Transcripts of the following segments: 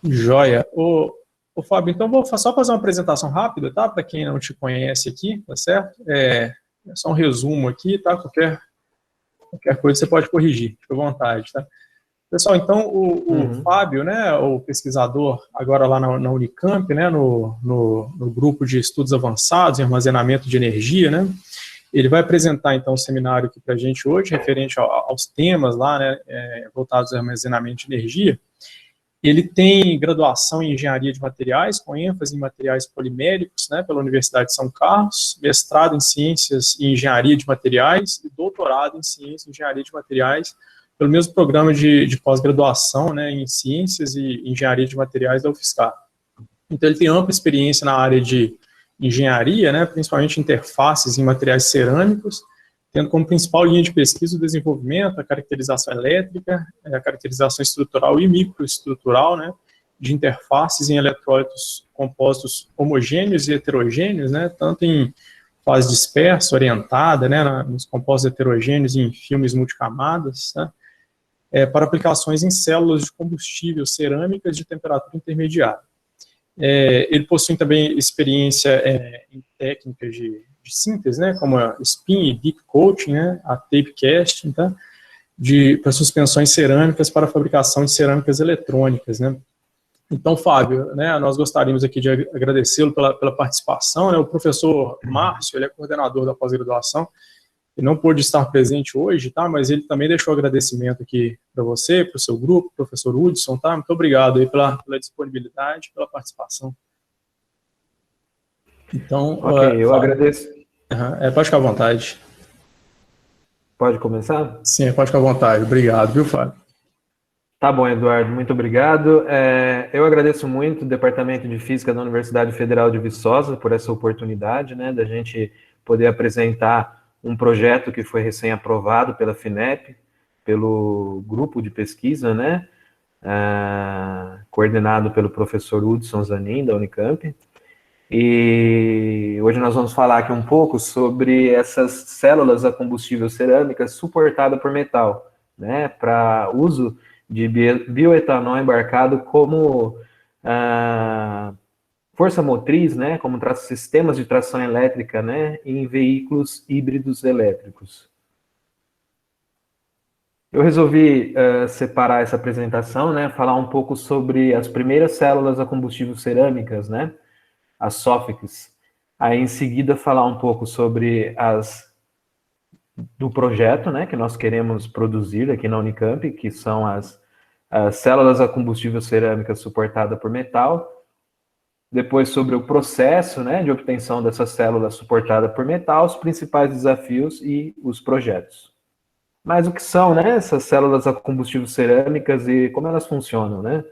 Joia. Fábio, então vou só fazer uma apresentação rápida, tá? Para quem não te conhece aqui, tá certo? É só um resumo aqui, tá? Qualquer coisa você pode corrigir, fica à vontade, tá? Pessoal, então o Fábio, né, o pesquisador agora lá na Unicamp, né, no grupo de estudos avançados em armazenamento de energia, né, ele vai apresentar então um seminário aqui para a gente hoje, referente aos temas lá, né, voltados ao armazenamento de energia. Ele tem graduação em engenharia de materiais, com ênfase em materiais poliméricos, né, pela Universidade de São Carlos, mestrado em ciências e engenharia de materiais e doutorado em ciências e engenharia de materiais pelo mesmo programa de pós-graduação, né, em ciências e engenharia de materiais da UFSCar. Então ele tem ampla experiência na área de engenharia, né, principalmente interfaces em materiais cerâmicos, tendo como principal linha de pesquisa o desenvolvimento, a caracterização elétrica, a caracterização estrutural e microestrutural, né, de interfaces em eletrólitos compostos homogêneos e heterogêneos, né, tanto em fase dispersa, orientada, né, nos compostos heterogêneos e em filmes multicamadas, né, para aplicações em células de combustível cerâmicas de temperatura intermediária. Ele possui também experiência em técnicas de síntese, né, como a spin e deep coating, né, a tape casting, tá, para suspensões cerâmicas para a fabricação de cerâmicas eletrônicas, né. Então, Fábio, né, nós gostaríamos aqui de agradecê-lo pela participação, né, o professor Márcio, ele é coordenador da pós-graduação, ele não pôde estar presente hoje, tá, mas ele também deixou agradecimento aqui para você, para o seu grupo, professor Hudson, tá, muito obrigado aí pela disponibilidade, pela participação. Então, ok, eu agradeço. Pode ficar à vontade. Pode começar? Sim, pode ficar à vontade. Obrigado, viu, Fábio? Tá bom, Eduardo, muito obrigado. Eu agradeço muito o Departamento de Física da Universidade Federal de Viçosa por essa oportunidade, né, da gente poder apresentar um projeto que foi recém-aprovado pela FINEP, pelo grupo de pesquisa, né, coordenado pelo professor Hudson Zanin, da Unicamp. E hoje nós vamos falar aqui um pouco sobre essas células a combustível cerâmicas suportadas por metal, né, para uso de bioetanol embarcado como força motriz, né, como sistemas de tração elétrica, né, em veículos híbridos elétricos. Eu resolvi separar essa apresentação, né, falar um pouco sobre as primeiras células a combustível cerâmicas, né, as SOFICs. Aí, em seguida, falar um pouco sobre do projeto, né, que nós queremos produzir aqui na Unicamp, que são as células a combustível cerâmicas suportadas por metal. Depois, sobre o processo, né, de obtenção dessas células suportadas por metal, os principais desafios e os projetos. Mas o que são, né, essas células a combustível cerâmicas e como elas funcionam, né?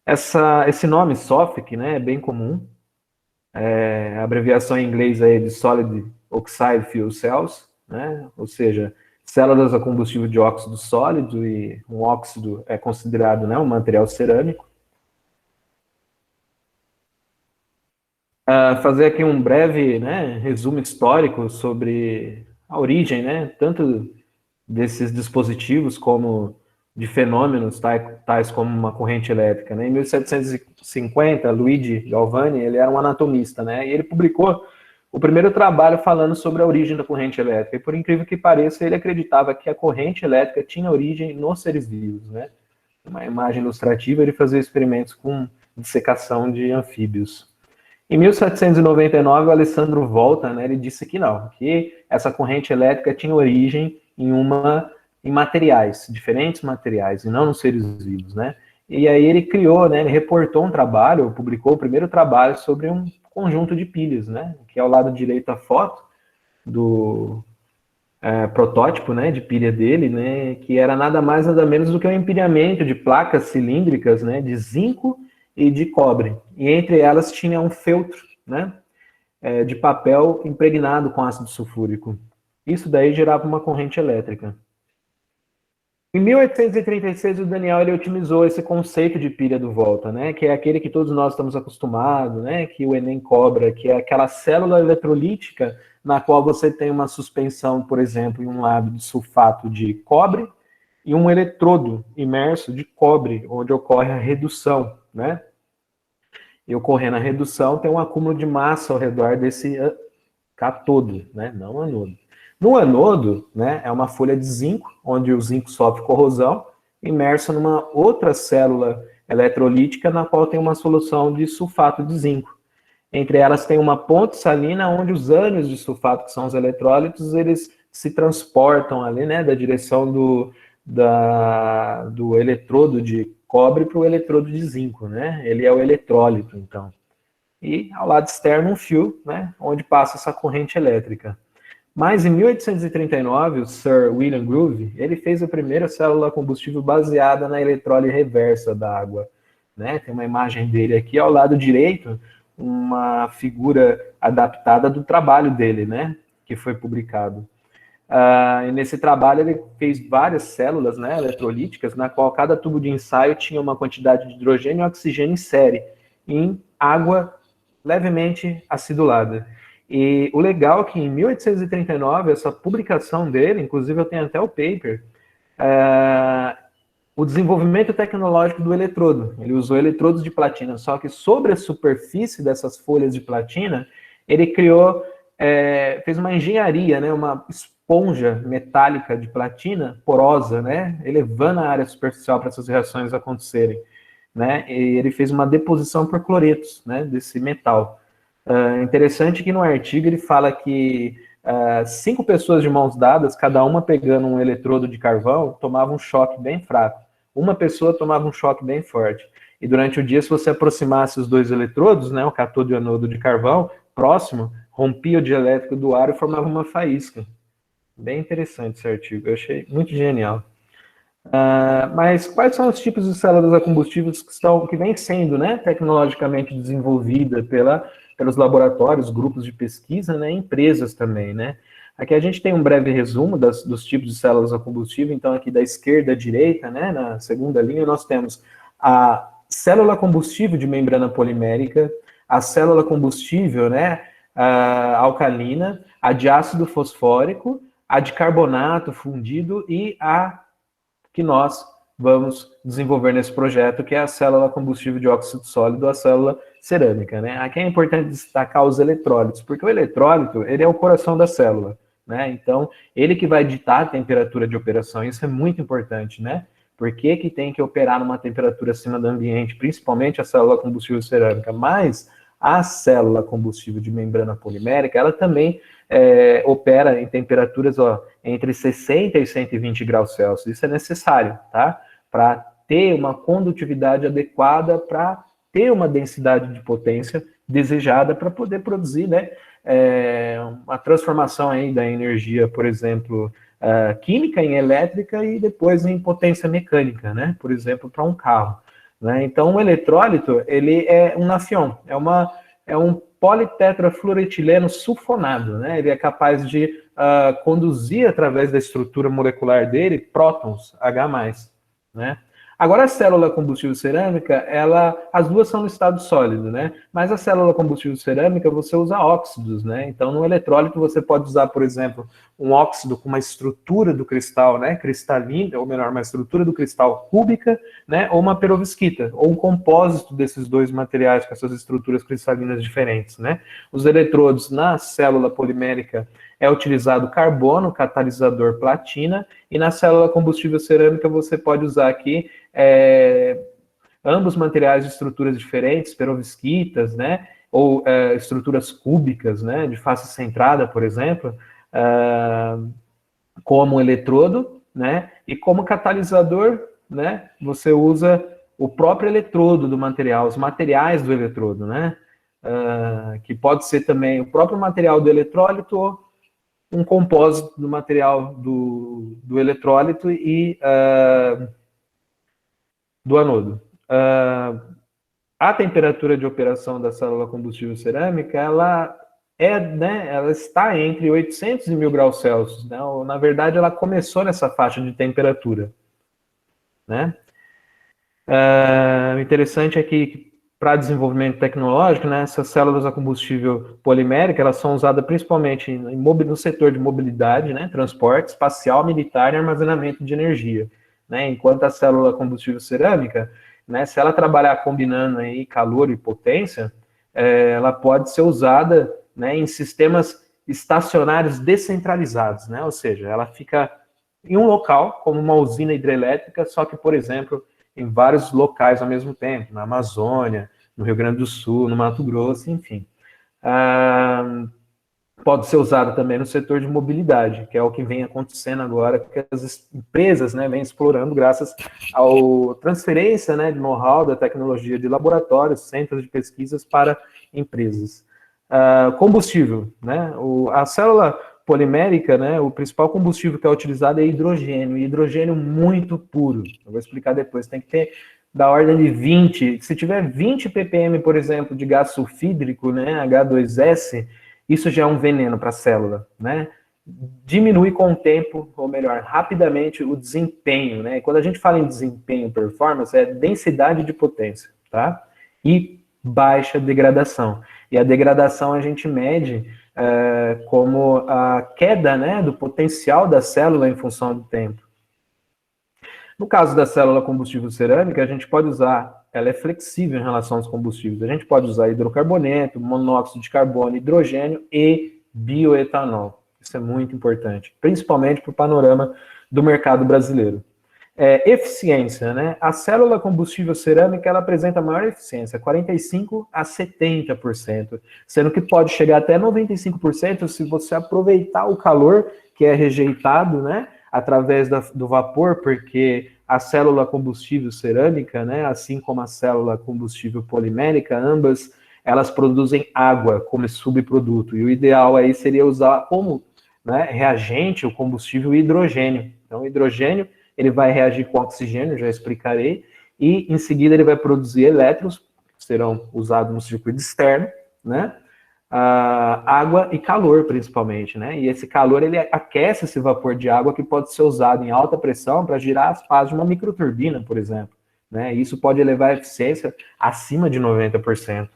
Esse nome SOFIC, né, é bem comum. A abreviação em inglês é de Solid Oxide Fuel Cells, né? Ou seja, células a combustível de óxido sólido, e um óxido é considerado, né, um material cerâmico. Fazer aqui um breve, né, resumo histórico sobre a origem, né, tanto desses dispositivos como de fenômenos tais como uma corrente elétrica, né? Em 1750, Luigi Galvani, ele era um anatomista, né? E ele publicou o primeiro trabalho falando sobre a origem da corrente elétrica. E por incrível que pareça, ele acreditava que a corrente elétrica tinha origem nos seres vivos, né? Uma imagem ilustrativa, ele fazia experimentos com dissecação de anfíbios. Em 1799, o Alessandro Volta, né, ele disse que não, que essa corrente elétrica tinha origem em materiais, diferentes materiais, e não nos seres vivos, né? E aí ele criou, né, ele reportou um trabalho, publicou o primeiro trabalho sobre um conjunto de pilhas, né? Que é ao lado direito a foto do protótipo, né, de pilha dele, né, que era nada mais nada menos do que um empilhamento de placas cilíndricas, né, de zinco e de cobre. E entre elas tinha um feltro, né, de papel impregnado com ácido sulfúrico. Isso daí gerava uma corrente elétrica. Em 1836, o Daniel ele otimizou esse conceito de pilha do Volta, né, que é aquele que todos nós estamos acostumados, né, que o Enem cobra, que é aquela célula eletrolítica na qual você tem uma suspensão, por exemplo, em um lado de sulfato de cobre e um eletrodo imerso de cobre, onde ocorre a redução, né? E ocorrendo a redução, tem um acúmulo de massa ao redor desse cátodo, né? Não anodo. No anodo, né, é uma folha de zinco, onde o zinco sofre corrosão, imersa numa outra célula eletrolítica, na qual tem uma solução de sulfato de zinco. Entre elas tem uma ponte salina, onde os ânions de sulfato, que são os eletrólitos, eles se transportam ali, né, da direção do eletrodo de cobre para o eletrodo de zinco, né? Ele é o eletrólito, então. E ao lado externo um fio, né, onde passa essa corrente elétrica. Mas em 1839, o Sir William Groove, ele fez a primeira célula a combustível baseada na eletrólise reversa da água, né? Tem uma imagem dele aqui ao lado direito, uma figura adaptada do trabalho dele, né, que foi publicado. E nesse trabalho ele fez várias células, né, eletrolíticas, na qual cada tubo de ensaio tinha uma quantidade de hidrogênio e oxigênio em série, em água levemente acidulada. E o legal é que em 1839, essa publicação dele, inclusive eu tenho até o paper, o desenvolvimento tecnológico do eletrodo. Ele usou eletrodos de platina, só que sobre a superfície dessas folhas de platina, ele criou, fez uma engenharia, né, uma esponja metálica de platina porosa, né, elevando a área superficial para essas reações acontecerem, né, e ele fez uma deposição por cloretos, né, desse metal. Interessante que no artigo ele fala que 5 pessoas de mãos dadas, cada uma pegando um eletrodo de carvão, tomava um choque bem fraco. Uma pessoa tomava um choque bem forte. E durante o dia, se você aproximasse os dois eletrodos, né, o cátodo e o anodo de carvão, próximo, rompia o dielétrico do ar e formava uma faísca. Bem interessante esse artigo, eu achei muito genial. Mas quais são os tipos de células a combustível que vêm sendo, né, tecnologicamente desenvolvida pelos laboratórios, grupos de pesquisa, né, empresas também, né? Aqui a gente tem um breve resumo dos tipos de células a combustível. Então aqui da esquerda à direita, né, na segunda linha, nós temos a célula combustível de membrana polimérica, a célula combustível, né, alcalina, a de ácido fosfórico, a de carbonato fundido e a que nós vamos desenvolver nesse projeto, que é a célula combustível de óxido sólido, a célula cerâmica, né? Aqui é importante destacar os eletrólitos, porque o eletrólito, ele é o coração da célula, né? Então, ele que vai ditar a temperatura de operação, isso é muito importante, né? Por que que tem que operar numa temperatura acima do ambiente, principalmente a célula combustível cerâmica, mas a célula combustível de membrana polimérica, ela também opera em temperaturas entre 60 e 120 graus Celsius. Isso é necessário, tá? Para ter uma condutividade adequada, para ter uma densidade de potência desejada para poder produzir, né, uma transformação aí da energia, por exemplo, química em elétrica e depois em potência mecânica, né, por exemplo, para um carro, né? Então, o eletrólito, ele é um nafion, é um politetrafluoretileno sulfonado, né? Ele é capaz de conduzir através da estrutura molecular dele prótons H+, né? Agora, a célula combustível cerâmica, as duas são no estado sólido, né? Mas a célula combustível cerâmica, você usa óxidos, né? Então, no eletrólito, você pode usar, por exemplo, um óxido com uma estrutura do cristal, né, cristalina, ou melhor, uma estrutura do cristal cúbica, né, ou uma perovskita, ou um compósito desses dois materiais com essas estruturas cristalinas diferentes, né? Os eletrodos na célula polimérica é utilizado carbono, catalisador platina, e na célula combustível cerâmica você pode usar aqui ambos materiais de estruturas diferentes, perovskitas, né, ou estruturas cúbicas, né, de face centrada, por exemplo, como eletrodo, né, e como catalisador, né, você usa o próprio eletrodo do material, os materiais do eletrodo, né, que pode ser também o próprio material do eletrólito ou um compósito do material do eletrólito e do anodo. A temperatura de operação da célula combustível cerâmica, ela está entre 800 e 1000 graus Celsius, né? Na verdade, ela começou nessa faixa de temperatura, né? O interessante é que, para desenvolvimento tecnológico, né, essas células a combustível polimérica, elas são usadas principalmente no setor de mobilidade, né, transporte espacial, militar e armazenamento de energia, né? Enquanto a célula combustível cerâmica, né, se ela trabalhar combinando aí calor e potência, ela pode ser usada, né, em sistemas estacionários descentralizados, né, ou seja, ela fica em um local, como uma usina hidrelétrica, só que, por exemplo, em vários locais ao mesmo tempo, na Amazônia, no Rio Grande do Sul, no Mato Grosso, enfim. Pode ser usado também no setor de mobilidade, que é o que vem acontecendo agora, que as empresas, né, vêm explorando graças à transferência, né, de know-how da tecnologia de laboratórios, centros de pesquisas para empresas. Combustível, né, a célula polimérica, né, o principal combustível que é utilizado é hidrogênio, e hidrogênio muito puro. Eu vou explicar depois, tem que ter da ordem de 20, se tiver 20 ppm, por exemplo, de gás sulfídrico, né, H2S, isso já é um veneno para a célula, né? Diminui com o tempo, ou melhor, rapidamente o desempenho, né? E quando a gente fala em desempenho, performance, é densidade de potência, tá? E baixa degradação. E a degradação a gente mede como a queda, né, do potencial da célula em função do tempo. No caso da célula combustível cerâmica, a gente pode usar, ela é flexível em relação aos combustíveis, a gente pode usar hidrocarboneto, monóxido de carbono, hidrogênio e bioetanol. Isso é muito importante, principalmente para o panorama do mercado brasileiro. Eficiência, né? A célula combustível cerâmica, ela apresenta maior eficiência, 45% a 70%, sendo que pode chegar até 95% se você aproveitar o calor que é rejeitado, né, através do vapor, porque a célula combustível cerâmica, né, assim como a célula combustível polimérica, ambas, elas produzem água como subproduto, e o ideal aí seria usar como, né, reagente o combustível hidrogênio. Então, o hidrogênio, ele vai reagir com oxigênio, já explicarei, e em seguida ele vai produzir elétrons, que serão usados no circuito externo, né, água e calor, principalmente, né? E esse calor, ele aquece esse vapor de água que pode ser usado em alta pressão para girar as pás de uma microturbina, por exemplo, né? E isso pode elevar a eficiência acima de 90%.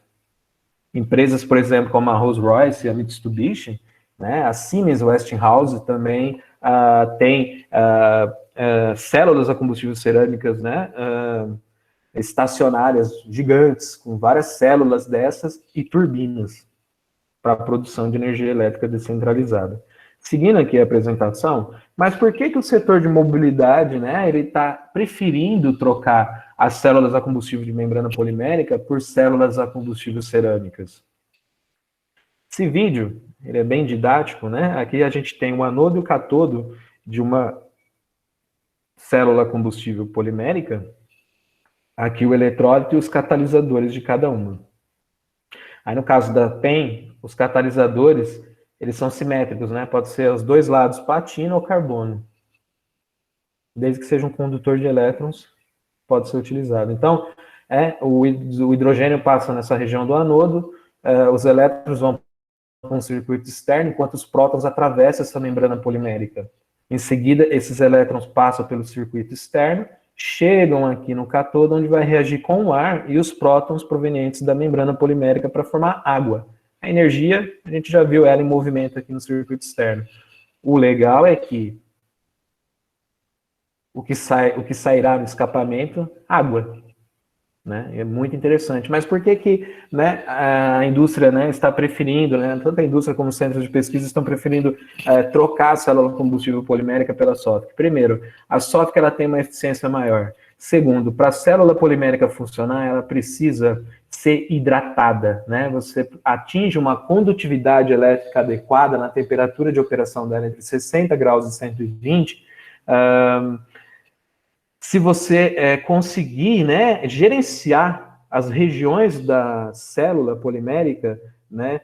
Empresas, por exemplo, como a Rolls-Royce e a Mitsubishi, né? A Siemens Westinghouse também tem células a combustível cerâmicas, né? Estacionárias gigantes, com várias células dessas e turbinas para a produção de energia elétrica descentralizada. Seguindo aqui a apresentação, mas por que o setor de mobilidade, né, ele está preferindo trocar as células a combustível de membrana polimérica por células a combustível cerâmicas? Esse vídeo, ele é bem didático, né? Aqui a gente tem o anodo e o catodo de uma célula combustível polimérica, aqui o eletrólito e os catalisadores de cada uma. Aí no caso da PEN, os catalisadores, eles são simétricos, né? Pode ser os dois lados, platina ou carbono. Desde que seja um condutor de elétrons, pode ser utilizado. Então, o hidrogênio passa nessa região do anodo, os elétrons vão para um circuito externo, enquanto os prótons atravessam essa membrana polimérica. Em seguida, esses elétrons passam pelo circuito externo, chegam aqui no cátodo, onde vai reagir com o ar e os prótons provenientes da membrana polimérica para formar água. A energia, a gente já viu ela em movimento aqui no circuito externo. O legal é que o que sairá no escapamento, água. Né? É muito interessante. Mas por que né, a indústria, né, está preferindo, né, tanto a indústria como os centros de pesquisa estão preferindo trocar a célula combustível polimérica pela SOFC? Primeiro, a SOFC ela tem uma eficiência maior. Segundo, para a célula polimérica funcionar, ela precisa ser hidratada. Né? Você atinge uma condutividade elétrica adequada na temperatura de operação dela entre 60 graus e 120. Se você conseguir, né, gerenciar as regiões da célula polimérica, né,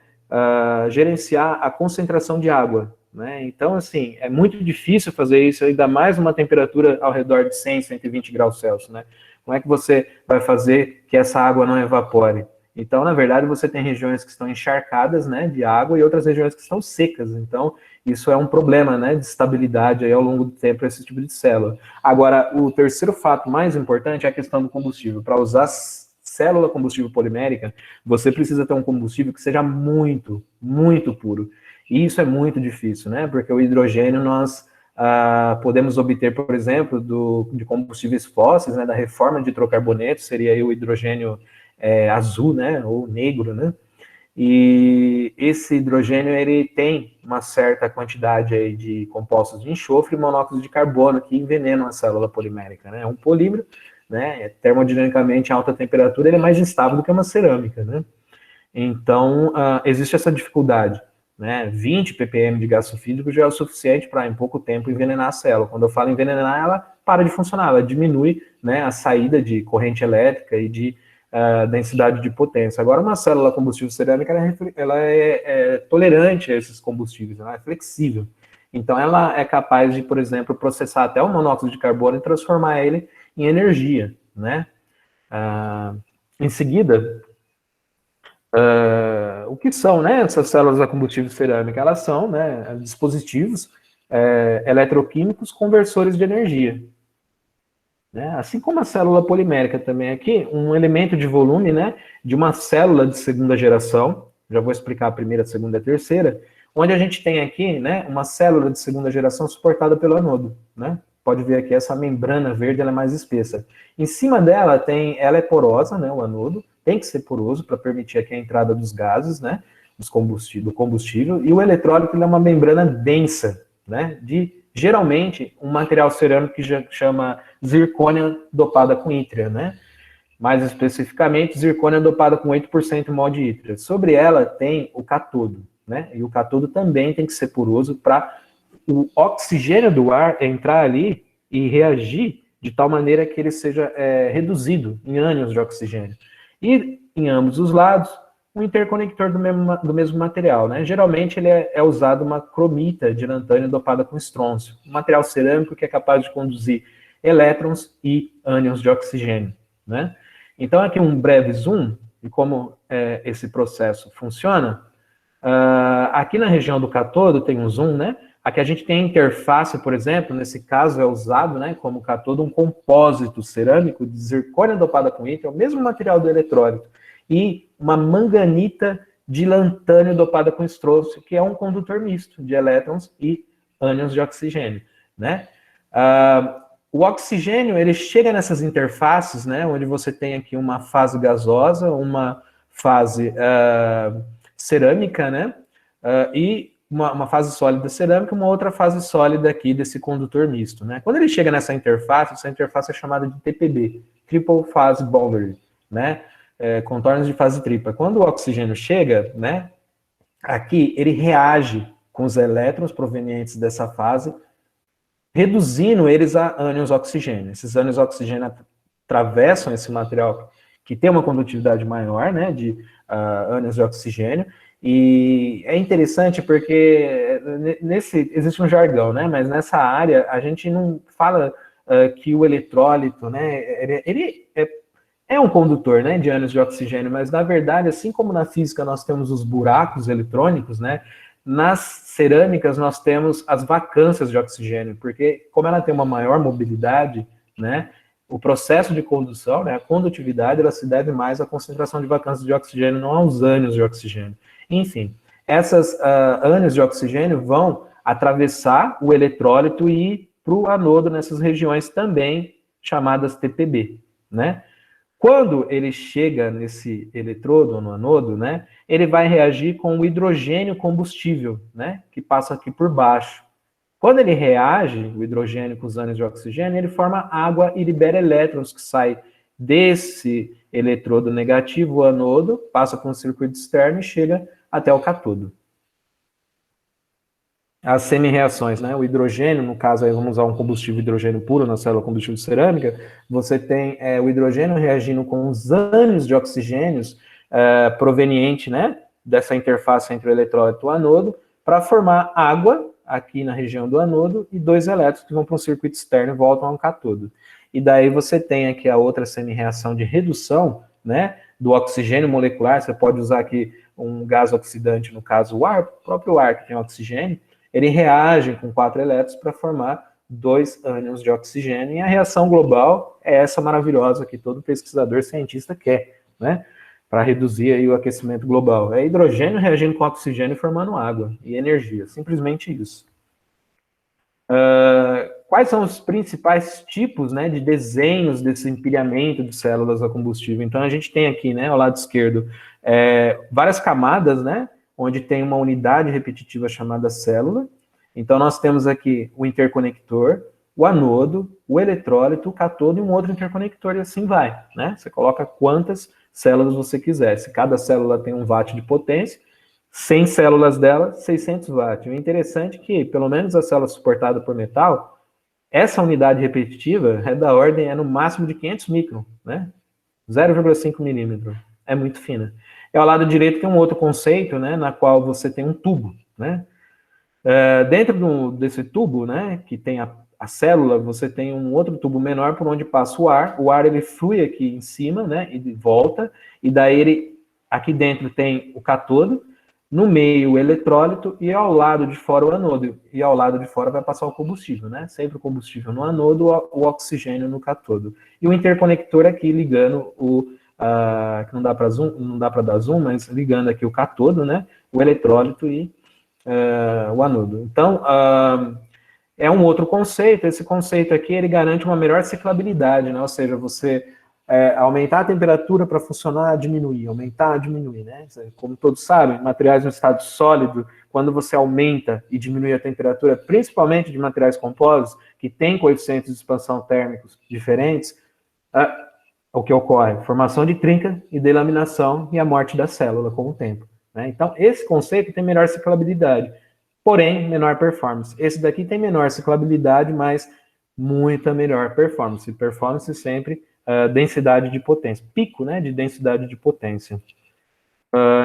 gerenciar a concentração de água, né? Então, assim, é muito difícil fazer isso, ainda mais numa temperatura ao redor de 100, 120 graus Celsius, né? Como é que você vai fazer que essa água não evapore? Então, na verdade, você tem regiões que estão encharcadas, né, de água e outras regiões que estão secas. Então, isso é um problema, né, de estabilidade aí ao longo do tempo para esse tipo de célula. Agora, o terceiro fato mais importante é a questão do combustível. Para usar célula combustível polimérica, você precisa ter um combustível que seja muito, muito puro. E isso é muito difícil, né, porque o hidrogênio nós podemos obter, por exemplo, de combustíveis fósseis, né, da reforma de hidrocarbonetos, seria aí o hidrogênio azul, né, ou negro, né? E esse hidrogênio, ele tem uma certa quantidade aí de compostos de enxofre e monóxido de carbono que envenenam a célula polimérica, né? É um polímero, né? Termodinamicamente, em alta temperatura, ele é mais instável do que uma cerâmica, né? Então, existe essa dificuldade, né? 20 ppm de gás sulfídrico já é o suficiente para, em pouco tempo, envenenar a célula. Quando eu falo envenenar, ela para de funcionar, ela diminui, né, a saída de corrente elétrica e de densidade de potência. Agora, uma célula combustível cerâmica, ela é tolerante a esses combustíveis, ela é flexível. Então, ela é capaz de, por exemplo, processar até o monóxido de carbono e transformar ele em energia, né? Em seguida, o que são, né, essas células a combustível cerâmica? Elas são, né, dispositivos eletroquímicos conversores de energia. Né? Assim como a célula polimérica também aqui, um elemento de volume, né, de uma célula de segunda geração, já vou explicar a primeira, a segunda e a terceira, onde a gente tem aqui, né, uma célula de segunda geração suportada pelo anodo, né? Pode ver aqui essa membrana verde, ela é mais espessa. Em cima dela ela é porosa, né, o anodo, tem que ser poroso para permitir aqui a entrada dos gases, né, do combustível, e o eletrólito ele é uma membrana densa, né, geralmente um material cerâmico que chama zircônia dopada com ítria, né? Mais especificamente, zircônia dopada com 8% mol de ítria. Sobre ela tem o catodo, né? E o catodo também tem que ser poroso para o oxigênio do ar entrar ali e reagir de tal maneira que ele seja reduzido em ânions de oxigênio. E em ambos os lados, um interconector do mesmo material, né? Geralmente ele é usado uma cromita de lantânio dopada com estrôncio, um material cerâmico que é capaz de conduzir elétrons e ânions de oxigênio, né? Então aqui um breve zoom de como esse processo funciona. Aqui na região do catodo tem um zoom, né? Aqui a gente tem a interface, por exemplo, nesse caso é usado, né, como catodo um compósito cerâmico de zircônia dopada com ítrio, é o mesmo material do eletrólito, e uma manganita de lantânio dopada com estrôncio, que é um condutor misto de elétrons e ânions de oxigênio, né? O oxigênio, ele chega nessas interfaces, né, onde você tem aqui uma fase gasosa, uma fase cerâmica, né, e uma fase sólida cerâmica, uma outra fase sólida aqui desse condutor misto, né? Quando ele chega nessa interface, essa interface é chamada de TPB, Triple Phase Boundary, né? Contornos de fase tripla. Quando o oxigênio chega, né, aqui ele reage com os elétrons provenientes dessa fase, reduzindo eles a ânions oxigênio. Esses ânions oxigênio atravessam esse material que tem uma condutividade maior, né, de ânions de oxigênio, e é interessante porque existe um jargão, né, mas nessa área a gente não fala que o eletrólito, né, ele é um condutor, né, de ânions de oxigênio, mas na verdade, assim como na física nós temos os buracos eletrônicos, né, nas cerâmicas nós temos as vacâncias de oxigênio, porque como ela tem uma maior mobilidade, né, o processo de condução, né, a condutividade, ela se deve mais à concentração de vacâncias de oxigênio, não aos ânions de oxigênio. Enfim, essas ânions de oxigênio vão atravessar o eletrólito e ir para o anodo nessas regiões também chamadas TPB, né? Quando ele chega nesse eletrodo, no anodo, né, ele vai reagir com o hidrogênio combustível, né, que passa aqui por baixo. Quando ele reage, o hidrogênio com os ânions de oxigênio, ele forma água e libera elétrons que saem desse eletrodo negativo, o anodo, passa por um circuito externo e chega até o catodo. As semi-reações, né? O hidrogênio, no caso aí vamos usar um combustível hidrogênio puro na célula combustível cerâmica, você tem o hidrogênio reagindo com os ânions de oxigênios proveniente, né, dessa interface entre o eletrólito e o anodo, para formar água aqui na região do anodo e dois elétrons que vão para um circuito externo e voltam a um catodo. E daí você tem aqui a outra semi-reação de redução, né, do oxigênio molecular. Você pode usar aqui um gás oxidante, no caso o ar, o próprio ar que tem oxigênio, ele reage com 4 elétrons para formar 2 ânions de oxigênio, e a reação global é essa maravilhosa que todo pesquisador cientista quer, né? Para reduzir aí o aquecimento global. É hidrogênio reagindo com oxigênio formando água e energia, simplesmente isso. Quais são os principais tipos, né, de desenhos desse empilhamento de células a combustível? Então, a gente tem aqui, né, ao lado esquerdo, várias camadas, né, onde tem uma unidade repetitiva chamada célula. Então, nós temos aqui o interconector, o anodo, o eletrólito, o cátodo e um outro interconector, e assim vai, né? Você coloca quantas células você quiser. Se cada célula tem 1 watt de potência, 100 células dela, 600 watts. O interessante é que, pelo menos a célula suportada por metal, essa unidade repetitiva é da ordem, no máximo de 500 micron, né? 0,5 milímetro. É muito fina. E ao lado direito tem um outro conceito, né, na qual você tem um tubo, né? Dentro desse tubo, né, que tem a célula, você tem um outro tubo menor por onde passa o ar ele flui aqui em cima, né, e volta, e daí aqui dentro tem o cátodo, no meio o eletrólito e ao lado de fora o anodo, e ao lado de fora vai passar o combustível, né, sempre o combustível no anodo, o oxigênio no cátodo. E o interconector aqui ligando que não dá para dar zoom, mas ligando aqui o cátodo, né, o eletrólito e o anodo. Então, é um outro conceito. Esse conceito aqui, ele garante uma melhor ciclabilidade, né? Ou seja, você aumentar a temperatura para funcionar, diminuir, aumentar, diminuir, né? Como todos sabem, materiais no estado sólido, quando você aumenta e diminui a temperatura, principalmente de materiais compostos, que têm coeficientes de expansão térmicos diferentes, o que ocorre? Formação de trinca e delaminação e a morte da célula com o tempo, né? Então, esse conceito tem melhor ciclabilidade, porém, menor performance. Esse daqui tem menor ciclabilidade, mas muita melhor performance. Performance sempre, densidade de potência. Pico, né, de densidade de potência.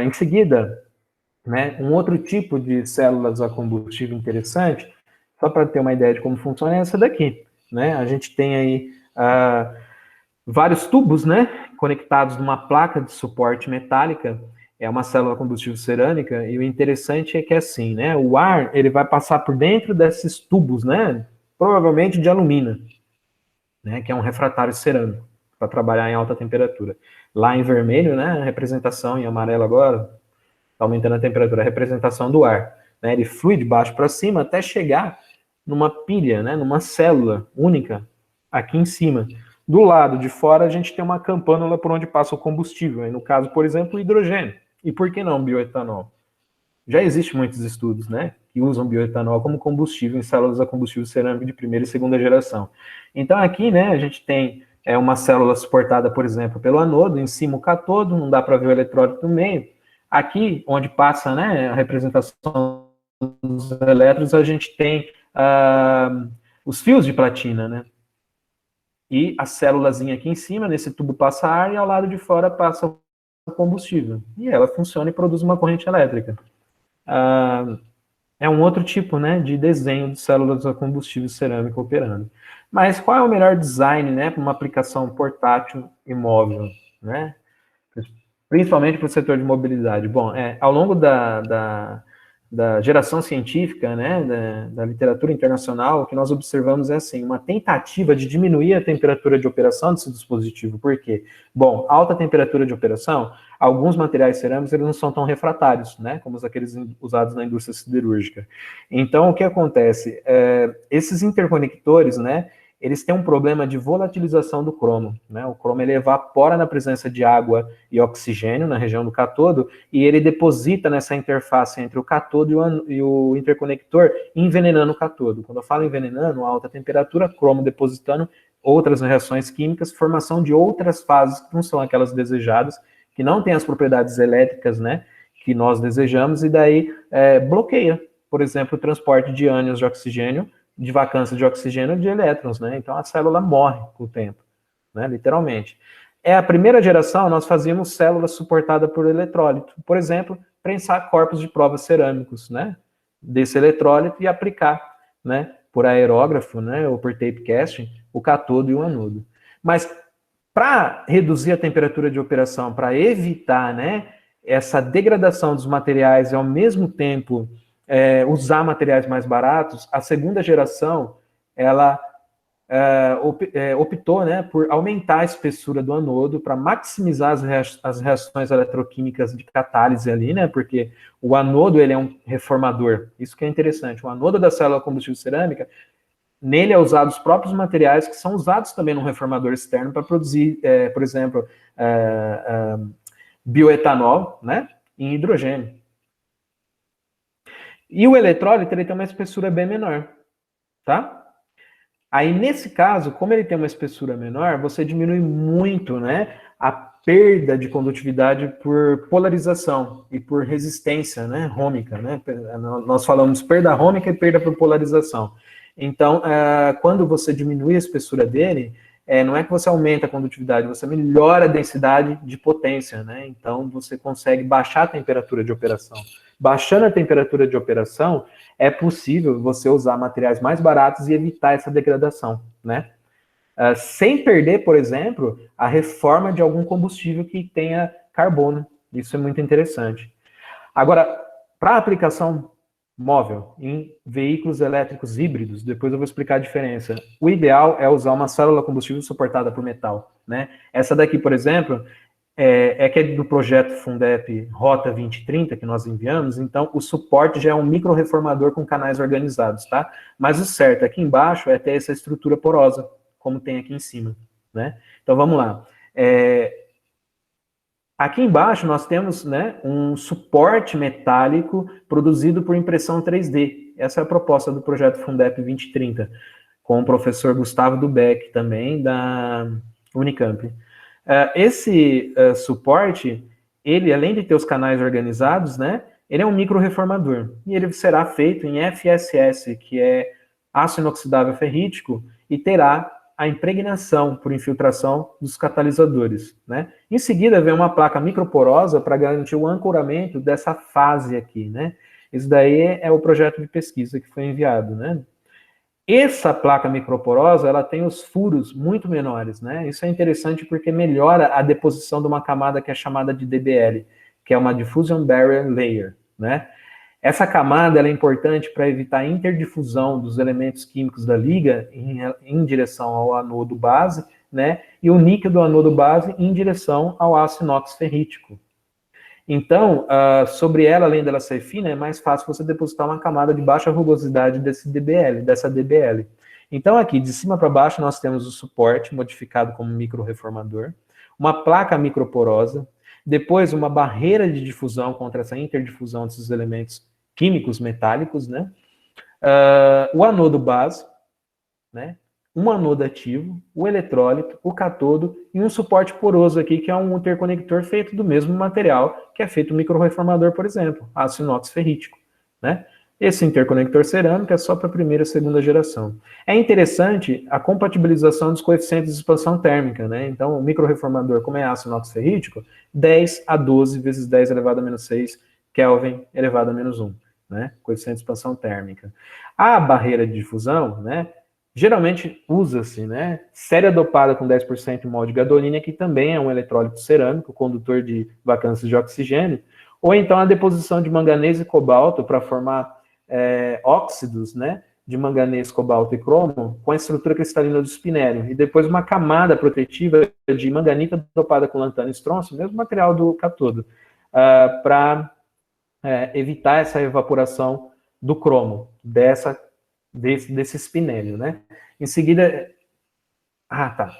Em seguida, né, um outro tipo de células a combustível interessante, só para ter uma ideia de como funciona, é essa daqui, né? A gente tem aí vários tubos, né, conectados numa placa de suporte metálica. É uma célula combustível cerâmica, e o interessante é que assim, né, o ar, ele vai passar por dentro desses tubos, né, provavelmente de alumínio, né, que é um refratário cerâmico, para trabalhar em alta temperatura. Lá em vermelho, né, a representação, em amarelo agora, está aumentando a temperatura, a representação do ar, né, ele flui de baixo para cima até chegar numa pilha, né, numa célula única, aqui em cima. Do lado de fora, a gente tem uma campânula por onde passa o combustível, aí no caso, por exemplo, o hidrogênio. E por que não bioetanol? Já existem muitos estudos, né, que usam bioetanol como combustível em células a combustível cerâmico de primeira e segunda geração. Então aqui, né, a gente tem uma célula suportada, por exemplo, pelo anodo, em cima o cátodo, não dá para ver o eletrólito no meio. Aqui, onde passa, né, a representação dos elétrons, a gente tem os fios de platina, né, e a célulazinha aqui em cima, nesse tubo passa ar, e ao lado de fora passa o combustível. E ela funciona e produz uma corrente elétrica. É um outro tipo, né, de desenho de células a combustível cerâmico operando. Mas qual é o melhor design, né, para uma aplicação portátil e móvel, né? Principalmente para o setor de mobilidade. Bom, ao longo da geração científica, né, da literatura internacional, o que nós observamos é assim, uma tentativa de diminuir a temperatura de operação desse dispositivo. Por quê? Bom, alta temperatura de operação, alguns materiais cerâmicos eles não são tão refratários, né, como aqueles usados na indústria siderúrgica. Então, o que acontece? Esses interconectores, né, eles têm um problema de volatilização do cromo, né? O cromo ele evapora na presença de água e oxigênio na região do cátodo, e ele deposita nessa interface entre o cátodo e o interconector, envenenando o cátodo. Quando eu falo envenenando, alta temperatura, cromo depositando, outras reações químicas, formação de outras fases que não são aquelas desejadas, que não têm as propriedades elétricas, né, que nós desejamos, e daí bloqueia, por exemplo, o transporte de ânions de oxigênio, de vacância de oxigênio de elétrons, né? Então a célula morre com o tempo, né? Literalmente. A primeira geração, nós fazíamos células suportadas por eletrólito. Por exemplo, prensar corpos de prova cerâmicos, né? Desse eletrólito e aplicar, né? Por aerógrafo, né? Ou por tape casting, o cátodo e o anodo. Mas para reduzir a temperatura de operação, para evitar, né? Essa degradação dos materiais e ao mesmo tempo usar materiais mais baratos, a segunda geração, ela optou, né, por aumentar a espessura do anodo para maximizar as reações eletroquímicas de catálise ali, né, porque o anodo ele é um reformador, isso que é interessante, o anodo da célula combustível cerâmica, nele é usado os próprios materiais que são usados também no reformador externo para produzir, por exemplo, bioetanol, né, em hidrogênio. E o eletrólito ele tem uma espessura bem menor, tá? Aí, nesse caso, como ele tem uma espessura menor, você diminui muito, né, a perda de condutividade por polarização e por resistência, né, rômica, né? Nós falamos perda rômica e perda por polarização. Então, quando você diminui a espessura dele, não é que você aumenta a condutividade, você melhora a densidade de potência, né? Então, você consegue baixar a temperatura de operação. Baixando a temperatura de operação, é possível você usar materiais mais baratos e evitar essa degradação, né? Sem perder, por exemplo, a reforma de algum combustível que tenha carbono. Isso é muito interessante. Agora, para aplicação móvel em veículos elétricos híbridos, depois eu vou explicar a diferença. O ideal é usar uma célula combustível suportada por metal, né? Essa daqui, por exemplo, que é do projeto Fundep Rota 2030, que nós enviamos, então o suporte já é um microreformador com canais organizados, tá? Mas o certo aqui embaixo é ter essa estrutura porosa, como tem aqui em cima, né? Então vamos lá. Aqui embaixo nós temos, né, um suporte metálico produzido por impressão 3D. Essa é a proposta do projeto Fundep 2030, com o professor Gustavo Dubeck, também, da Unicamp. Esse suporte, ele, além de ter os canais organizados, né, ele é um microreformador. E ele será feito em FSS, que é aço inoxidável ferrítico, e terá a impregnação por infiltração dos catalisadores, né? Em seguida, vem uma placa microporosa para garantir o ancoramento dessa fase aqui, né? Isso daí é o projeto de pesquisa que foi enviado, né? Essa placa microporosa, ela tem os furos muito menores, né? Isso é interessante porque melhora a deposição de uma camada que é chamada de DBL, que é uma Diffusion Barrier Layer, né? Essa camada ela é importante para evitar a interdifusão dos elementos químicos da liga em direção ao anodo base, né? E o níquel do anodo base em direção ao aço inox ferrítico. Então, sobre ela, além dela ser fina, é mais fácil você depositar uma camada de baixa rugosidade dessa DBL. Então, aqui, de cima para baixo, nós temos o suporte, modificado como microreformador, uma placa microporosa, depois uma barreira de difusão contra essa interdifusão desses elementos químicos metálicos, né? O anodo base, né? Um anodo ativo, o eletrólito, o catodo e um suporte poroso aqui, que é um interconector feito do mesmo material que é feito o microreformador, por exemplo, aço inox ferrítico, né? Esse interconector cerâmico é só para a primeira e segunda geração. É interessante a compatibilização dos coeficientes de expansão térmica, né? Então, o microreformador, como é aço inox ferrítico, 10 a 12 vezes 10 elevado a menos 6 Kelvin elevado a menos 1, né? Coeficiente de expansão térmica. A barreira de difusão, né? Geralmente usa-se, né? Séria dopada com 10% em mol de gadolina, que também é um eletrólito cerâmico, condutor de vacâncias de oxigênio, ou então a deposição de manganês e cobalto para formar óxidos, né? De manganês, cobalto e cromo, com a estrutura cristalina do spinério, e depois uma camada protetiva de manganita dopada com lantânio e estrôncio, mesmo material do catodo, para evitar essa evaporação do cromo, desse spinélio, né? Em seguida,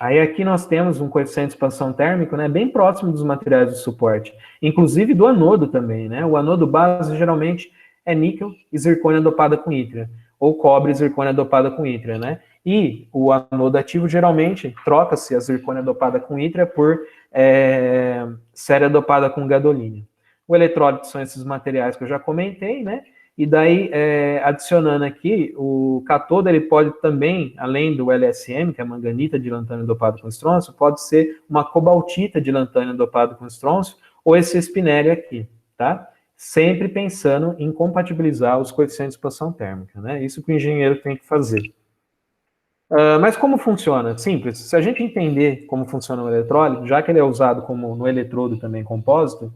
aí aqui nós temos um coeficiente de expansão térmico, né, bem próximo dos materiais de suporte, inclusive do anodo também, né? O anodo base geralmente é níquel e zircônia dopada com ítria, ou cobre e zircônia dopada com ítria, né? E o anodo ativo geralmente troca-se a zircônia dopada com ítria por séria dopada com gadolina. O eletrólito são esses materiais que eu já comentei, né? E daí, adicionando aqui, o catodo, ele pode também, além do LSM, que é a manganita de lantânio dopado com estrôncio, pode ser uma cobaltita de lantânio dopado com estrôncio, ou esse espinélio aqui, tá? Sempre pensando em compatibilizar os coeficientes de expansão térmica, né? Isso que o engenheiro tem que fazer. Mas como funciona? Simples. Se a gente entender como funciona o eletrólito, já que ele é usado como no eletrodo também compósito,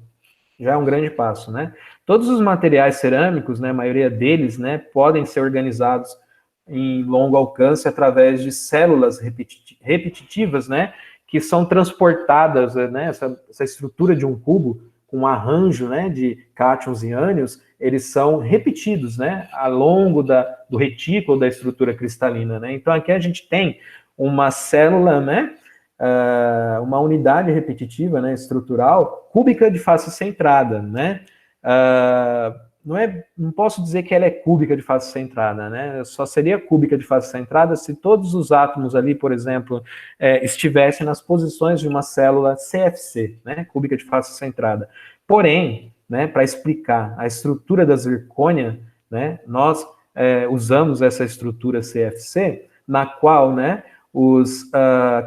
já é um grande passo, né? Todos os materiais cerâmicos, né, a maioria deles, né, podem ser organizados em longo alcance através de células repetitivas, né, que são transportadas, né, essa estrutura de um cubo com um arranjo, né, de cátions e ânions, eles são repetidos, né, ao longo do retículo da estrutura cristalina, né? Então aqui a gente tem uma célula, né, uma unidade repetitiva, né, estrutural, cúbica de face centrada, né? Não posso dizer que ela é cúbica de face centrada, né? Só seria cúbica de face centrada se todos os átomos ali, por exemplo, estivessem nas posições de uma célula CFC, né? Cúbica de face centrada. Porém, né, para explicar a estrutura da zircônia, né, nós usamos essa estrutura CFC, na qual, né, os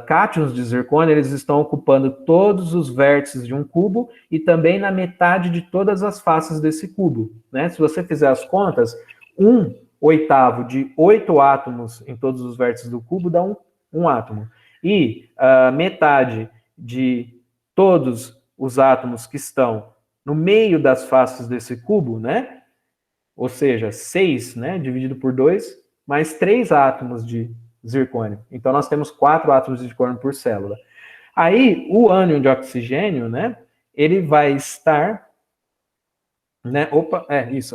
cátions de zircônia, eles estão ocupando todos os vértices de um cubo e também na metade de todas as faces desse cubo, né? Se você fizer as contas, 1/8 de 8 átomos em todos os vértices do cubo dá um átomo. E metade de todos os átomos que estão no meio das faces desse cubo, né? Ou seja, 6, né, dividido por 2, mais 3 átomos de zircônio. Então, nós temos 4 átomos de zircônio por célula. Aí, o ânion de oxigênio, né, ele vai estar, né,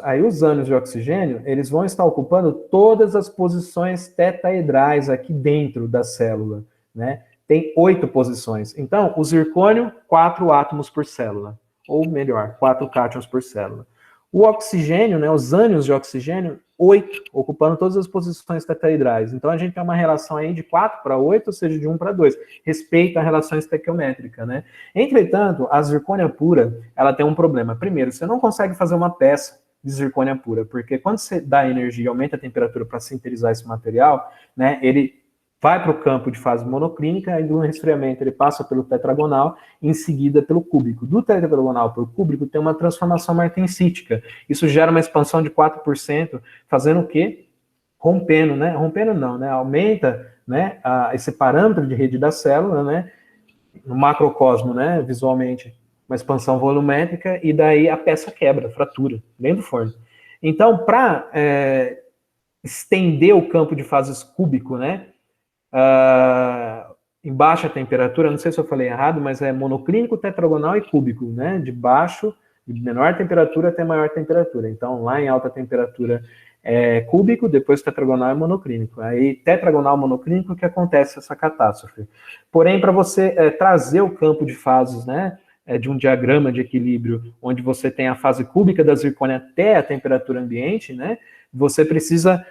Aí, os ânions de oxigênio, eles vão estar ocupando todas as posições tetaedrais aqui dentro da célula, né? Tem 8 posições. Então, o zircônio, 4 átomos por célula. Ou melhor, 4 cátions por célula. O oxigênio, né, os ânions de oxigênio, 8, ocupando todas as posições tetaedrais. Então, a gente tem uma relação aí de 4/8, ou seja, de 1/2, respeito à relação estequiométrica, né? Entretanto, a zircônia pura, ela tem um problema. Primeiro, você não consegue fazer uma peça de zircônia pura, porque quando você dá energia e aumenta a temperatura para sintetizar esse material, né, ele vai para o campo de fase monoclínica, e do resfriamento ele passa pelo tetragonal, em seguida pelo cúbico. Do tetragonal para o cúbico tem uma transformação martensítica. Isso gera uma expansão de 4%, fazendo o quê? Rompendo, né? Rompendo não, né? Aumenta, né, esse parâmetro de rede da célula, né? No macrocosmo, né? Visualmente, uma expansão volumétrica, e daí a peça quebra, fratura, dentro do forno. Então, para estender o campo de fases cúbico, né? Em baixa temperatura, não sei se eu falei errado, mas é monoclínico, tetragonal e cúbico, né? De menor temperatura até maior temperatura. Então, lá em alta temperatura é cúbico, depois tetragonal é monoclínico. Aí, tetragonal monoclínico, que acontece essa catástrofe. Porém, para você trazer o campo de fases, né? De um diagrama de equilíbrio, onde você tem a fase cúbica da zircônia até a temperatura ambiente, né? Você precisa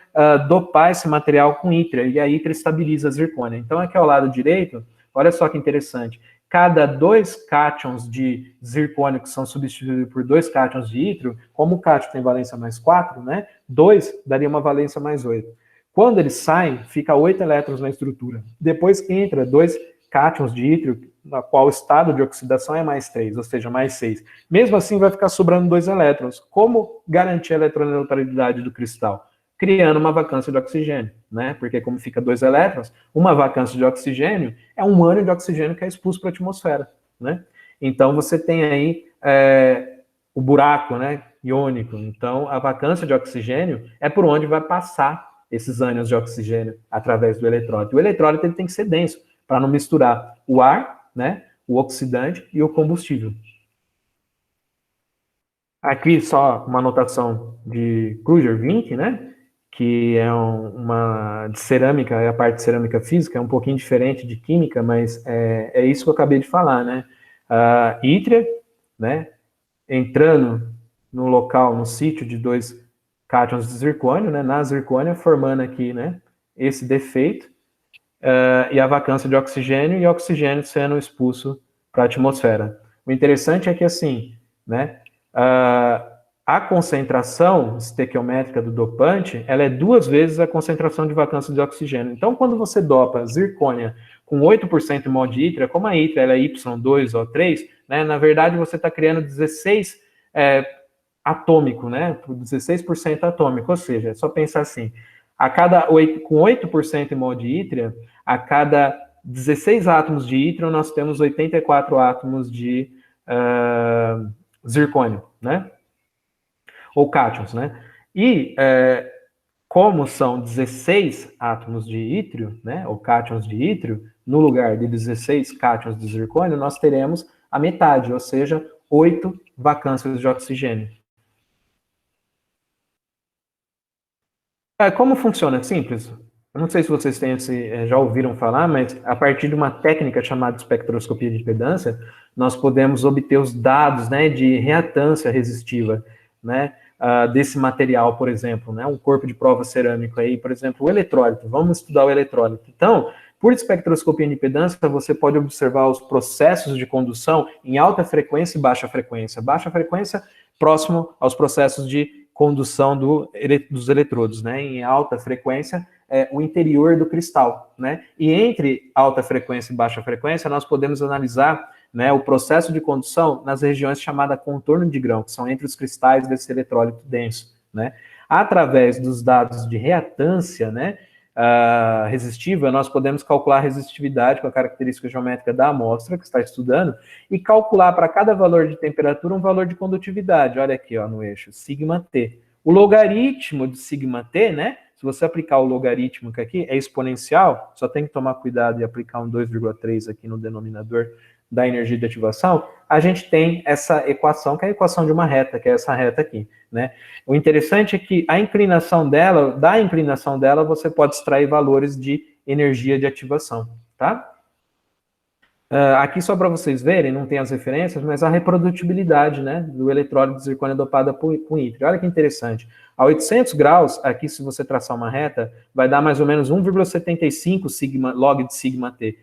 dopar esse material com ítria, e a ítria estabiliza a zircônia. Então, aqui ao lado direito, olha só que interessante, cada 2 cátions de zircônio que são substituídos por 2 cátions de ítrio, como o cátion tem valência mais 4, né, 2 daria uma valência mais 8. Quando eles saem, fica 8 elétrons na estrutura. Depois entra 2 cátions de ítrio, na qual o estado de oxidação é mais 3, ou seja, mais 6. Mesmo assim, vai ficar sobrando 2 elétrons. Como garantir a eletroneutralidade do cristal? Criando uma vacância de oxigênio, né? Porque como fica 2 elétrons, uma vacância de oxigênio é um ânion de oxigênio que é expulso para a atmosfera, né? Então, você tem aí o buraco, né, iônico. Então, a vacância de oxigênio é por onde vai passar esses ânions de oxigênio através do eletrólito. O eletrólito ele tem que ser denso, para não misturar o ar, né, o oxidante e o combustível. Aqui só uma anotação de Kruger-Vink, né, que é uma de cerâmica, é a parte de cerâmica física, é um pouquinho diferente de química, mas é isso que eu acabei de falar, né. A ítria, né, entrando no local, no sítio de 2 cátions de zircônio, né, na zircônia, formando aqui, né, esse defeito, e a vacância de oxigênio, e oxigênio sendo expulso para a atmosfera. O interessante é que, assim, né, a concentração estequiométrica do dopante, ela é 2 vezes a concentração de vacância de oxigênio. Então, quando você dopa zircônia com 8% em mol de ítria, como a ítria ela é Y2 ou 3, né, na verdade você está criando 16 atômico, né, 16% atômico, ou seja, é só pensar assim, com 8% em mol de ítria, a cada 16 átomos de ítrio, nós temos 84 átomos de zircônio, né? Ou cátions, né? E como são 16 átomos de ítrio, né? Ou cátions de ítrio, no lugar de 16 cátions de zircônio, nós teremos a metade, ou seja, 8 vacâncias de oxigênio. Como funciona? Simples. Eu não sei se vocês têm já ouviram falar, mas a partir de uma técnica chamada espectroscopia de impedância, nós podemos obter os dados, né, de reatância resistiva, né, desse material, por exemplo, né, um corpo de prova cerâmico aí, por exemplo, o eletrólito. Vamos estudar o eletrólito. Então, por espectroscopia de impedância, você pode observar os processos de condução em alta frequência e baixa frequência. Baixa frequência próximo aos processos de condução dos eletrodos, né? Em alta frequência, o interior do cristal, né? E entre alta frequência e baixa frequência, nós podemos analisar, né, o processo de condução nas regiões chamadas contorno de grão, que são entre os cristais desse eletrólito denso, né? Através dos dados de reatância, né, resistiva, nós podemos calcular a resistividade com a característica geométrica da amostra que está estudando e calcular para cada valor de temperatura um valor de condutividade. Olha aqui, ó, no eixo, sigma t. O logaritmo de sigma t, né? Se você aplicar o logaritmo que aqui é exponencial, só tem que tomar cuidado e aplicar um 2,3 aqui no denominador da energia de ativação, a gente tem essa equação, que é a equação de uma reta, que é essa reta aqui, né? O interessante é que da inclinação dela, você pode extrair valores de energia de ativação, tá? Aqui só para vocês verem, não tem as referências, mas a reprodutibilidade, né, do eletrólito de zircônia dopada com ítrio. Olha que interessante. A 800 graus, aqui se você traçar uma reta, vai dar mais ou menos 1,75 log de sigma t.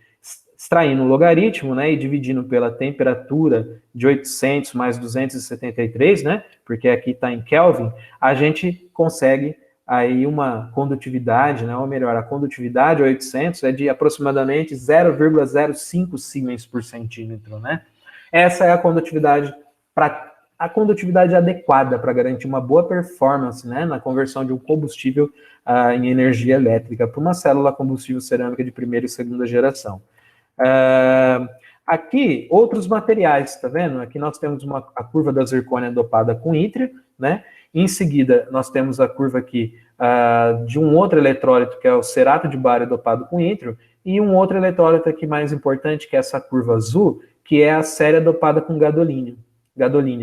Extraindo o logaritmo, né, e dividindo pela temperatura de 800 mais 273, né, porque aqui está em Kelvin, a gente consegue aí uma condutividade, né, ou melhor, a condutividade 800 é de aproximadamente 0,05 Siemens por centímetro, né. Essa é a condutividade adequada para garantir uma boa performance, né, na conversão de um combustível em energia elétrica para uma célula combustível cerâmica de primeira e segunda geração. Aqui, outros materiais, tá vendo? Aqui nós temos a curva da zircônia dopada com ítrio, né? Em seguida, nós temos a curva aqui de um outro eletrólito, que é o cerato de bário dopado com ítrio, e um outro eletrólito aqui mais importante, que é essa curva azul, que é a céria dopada com gadolínio,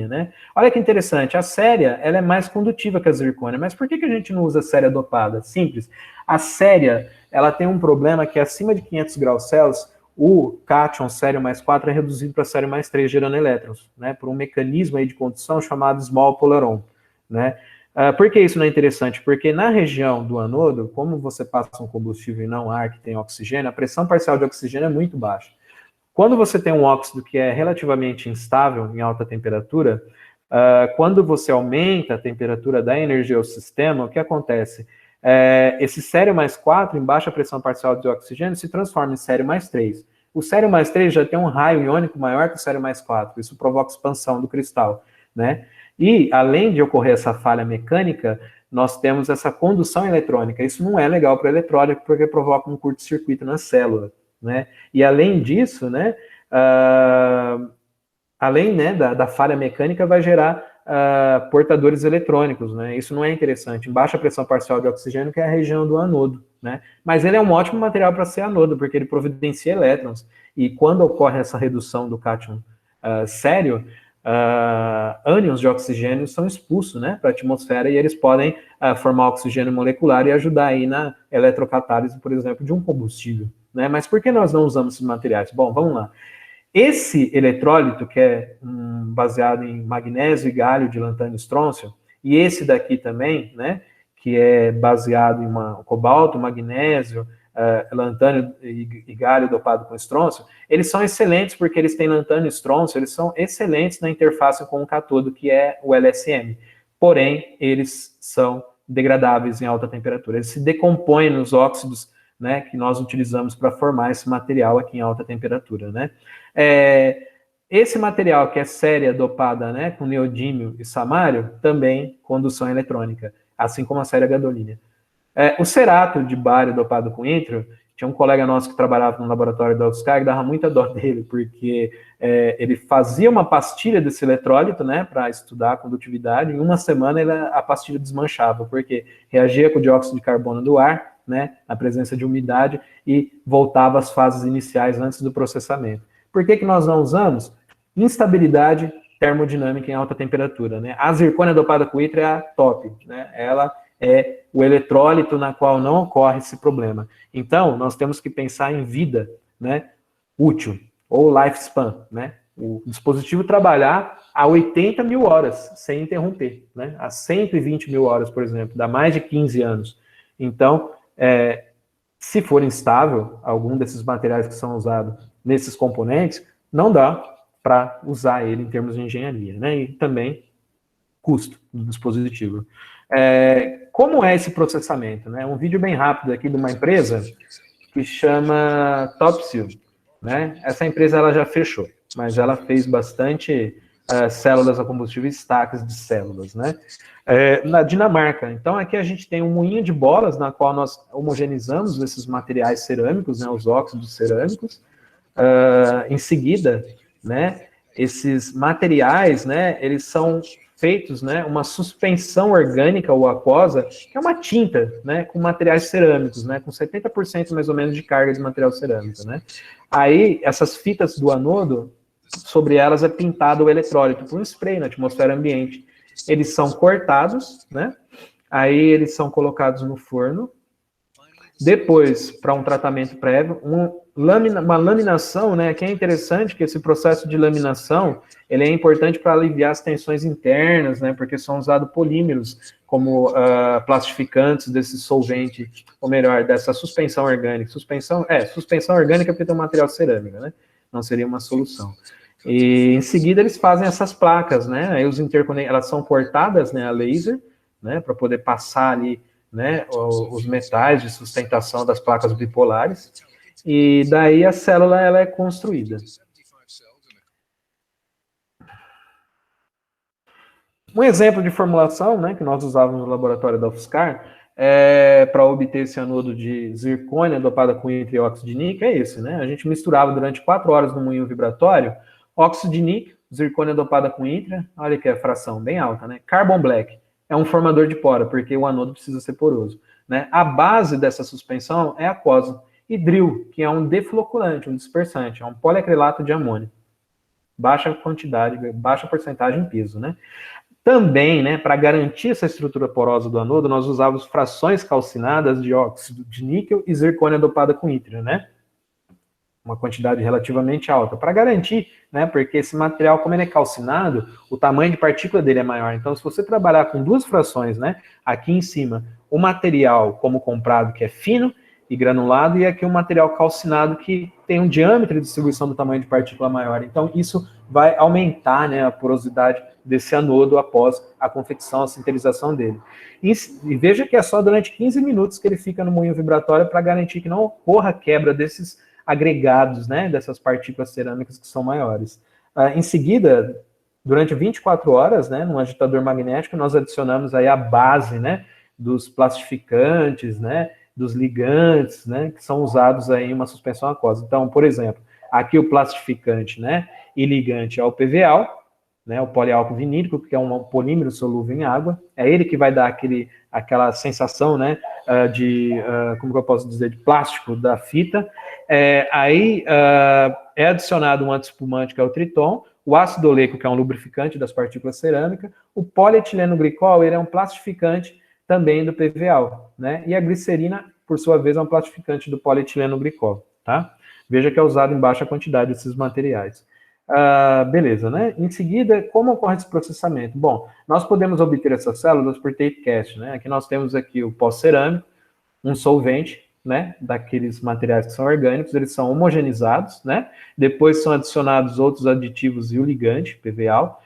né? Olha que interessante, a céria, ela é mais condutiva que a zircônia, mas por que a gente não usa a céria dopada? Simples, a céria, ela tem um problema que acima de 500 graus Celsius, o cátion sério mais 4 é reduzido para sério mais 3, gerando elétrons, né, por um mecanismo aí de condução chamado small polaron, né. Por que isso não é interessante? Porque na região do anodo, como você passa um combustível e não ar que tem oxigênio, a pressão parcial de oxigênio é muito baixa. Quando você tem um óxido que é relativamente instável em alta temperatura, quando você aumenta a temperatura da energia ao sistema, o que acontece? Esse sério mais 4, em baixa pressão parcial de oxigênio, se transforma em sério mais 3. O sério mais 3 já tem um raio iônico maior que o sério mais 4, isso provoca expansão do cristal, né? E, além de ocorrer essa falha mecânica, nós temos essa condução eletrônica. Isso não é legal para o eletrólito, porque provoca um curto-circuito na célula, né? E, além disso, né, além, né, da falha mecânica, vai gerar portadores eletrônicos, né? Isso não é interessante. Em baixa pressão parcial de oxigênio, que é a região do anodo, né? Mas ele é um ótimo material para ser anodo, porque ele providencia elétrons. E quando ocorre essa redução do cátion sério, ânions de oxigênio são expulsos, né, para a atmosfera e eles podem formar oxigênio molecular e ajudar aí na eletrocatálise, por exemplo, de um combustível, né? Mas por que nós não usamos esses materiais? Bom, vamos lá. Esse eletrólito, que é baseado em magnésio e galho de lantânio e estrôncio, e esse daqui também, né, que é baseado em cobalto, magnésio, lantânio e galho dopado com estrôncio, eles são excelentes porque eles têm lantânio e estrôncio, eles são excelentes na interface com o catodo, que é o LSM. Porém, eles são degradáveis em alta temperatura. Eles se decompõem nos óxidos, né, que nós utilizamos para formar esse material aqui em alta temperatura, né? Esse material que é séria dopada, né, com neodímio e samário, também condução eletrônica, assim como a séria gadolínea. O cerato de bário dopado com ítrio, tinha um colega nosso que trabalhava no laboratório da UFSCar que dava muita dó dele, porque ele fazia uma pastilha desse eletrólito, né, para estudar a condutividade, e em uma semana a pastilha desmanchava, porque reagia com o dióxido de carbono do ar, né, na presença de umidade, e voltava às fases iniciais antes do processamento. Por que nós não usamos? Instabilidade termodinâmica em alta temperatura, né? A zircônia dopada com ítrio é a top, né? Ela é o eletrólito na qual não ocorre esse problema. Então, nós temos que pensar em vida, né, útil, ou lifespan, né? O dispositivo trabalhar a 80 mil horas, sem interromper, né? A 120 mil horas, por exemplo, dá mais de 15 anos. Então, se for instável, algum desses materiais que são usados nesses componentes, não dá para usar ele em termos de engenharia, né? E também custo do dispositivo. Como é esse processamento, né? Um vídeo bem rápido aqui de uma empresa que chama Topsil, né? Essa empresa ela já fechou, mas ela fez bastante células a combustível, estacas de células, né? Na Dinamarca. Então, aqui a gente tem um moinho de bolas na qual nós homogeneizamos esses materiais cerâmicos, né, os óxidos cerâmicos. Em seguida, né, esses materiais, né, eles são feitos, né, uma suspensão orgânica ou aquosa, que é uma tinta, né, com materiais cerâmicos, né, com 70% mais ou menos de carga de material cerâmico, né. Aí, essas fitas do anodo, sobre elas é pintado o eletrólito por um spray na atmosfera ambiente. Eles são cortados, né, aí eles são colocados no forno, depois, para um tratamento prévio, uma laminação, né, que é interessante, que esse processo de laminação, ele é importante para aliviar as tensões internas, né, porque são usados polímeros como plastificantes desse solvente, ou melhor, dessa suspensão orgânica. Suspensão orgânica porque tem um material cerâmico, né, não seria uma solução. E em seguida eles fazem essas placas, né, aí elas são cortadas, né, a laser, né, para poder passar ali, né, os metais de sustentação das placas bipolares, e daí a célula ela é construída. Um exemplo de formulação, né, que nós usávamos no laboratório da UFSCar, para obter esse anodo de zircônia dopada com óxido de níquel, é esse, né? A gente misturava durante 4 horas no moinho vibratório óxido de níquel, zircônia dopada com ítria, olha que é a fração bem alta, né? Carbon black é um formador de pora, porque o anodo precisa ser poroso, né? A base dessa suspensão é aquosa. E DRIL, que é um defloculante, um dispersante, é um poliacrilato de amônio. Baixa quantidade, baixa porcentagem em peso, né? Também, né, para garantir essa estrutura porosa do anodo, nós usávamos frações calcinadas de óxido de níquel e zircônia dopada com ítrio, né? Uma quantidade relativamente alta, para garantir, né, porque esse material, como ele é calcinado, o tamanho de partícula dele é maior. Então, se você trabalhar com 2 frações, né, aqui em cima, o material como comprado, que é fino e granulado, e aqui um material calcinado que tem um diâmetro de distribuição do tamanho de partícula maior. Então, isso vai aumentar, né, a porosidade desse anodo após a confecção, a sintetização dele. E veja que é só durante 15 minutos que ele fica no moinho vibratório para garantir que não ocorra quebra desses agregados, né, dessas partículas cerâmicas que são maiores. Em seguida, durante 24 horas, né, num agitador magnético, nós adicionamos aí a base, né, dos plastificantes, né, dos ligantes, né, que são usados aí em uma suspensão aquosa. Então, por exemplo, aqui o plastificante, né, e ligante é o PVAL, né, o poliálcool vinílico, que é um polímero solúvel em água, é ele que vai dar aquela sensação, né, como que eu posso dizer, de plástico da fita. Aí é adicionado um antiespumante, que é o triton, o ácido oleico, que é um lubrificante das partículas cerâmicas, o polietileno glicol, ele é um plastificante também do PVAL, né, e a glicerina, por sua vez, é um plastificante do polietileno glicol, tá? Veja que é usado em baixa quantidade esses materiais. Beleza, né? Em seguida, como ocorre esse processamento? Bom, nós podemos obter essas células por tape cast, né? Aqui nós temos aqui o pó cerâmico, um solvente, né? Daqueles materiais que são orgânicos, eles são homogeneizados, né? Depois são adicionados outros aditivos e o ligante, PVAL,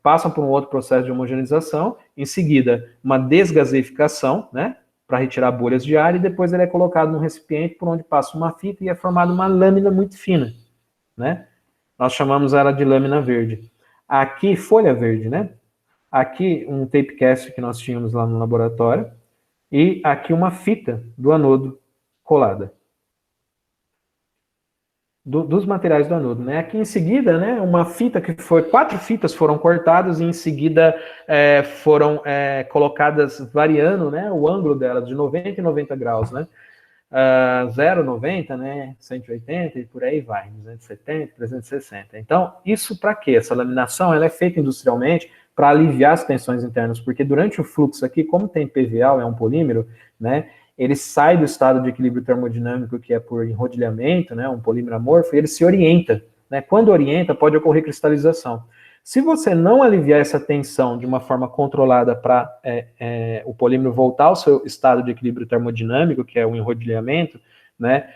passam por um outro processo de homogeneização, em seguida, uma desgaseificação, né? Para retirar bolhas de ar, e depois ele é colocado num recipiente por onde passa uma fita e é formada uma lâmina muito fina, né? Nós chamamos ela de lâmina verde. Aqui, folha verde, né? Aqui, um tape cast que nós tínhamos lá no laboratório, e aqui uma fita do anodo colada. Dos materiais do anodo, né? Aqui em seguida, né, uma fita que foi, 4 fitas foram cortadas e em seguida foram colocadas variando, né, o ângulo delas de 90 e 90 graus, né? 0, 90, né, 180 e por aí vai, 270, 360. Então, isso para quê? Essa laminação ela é feita industrialmente para aliviar as tensões internas, porque durante o fluxo aqui, como tem PVA, é um polímero, né, ele sai do estado de equilíbrio termodinâmico, que é por enrodilhamento, né, um polímero amorfo, e ele se orienta, né, quando orienta, pode ocorrer cristalização. Se você não aliviar essa tensão de uma forma controlada para o polímero voltar ao seu estado de equilíbrio termodinâmico, que é o enrodilhamento, né,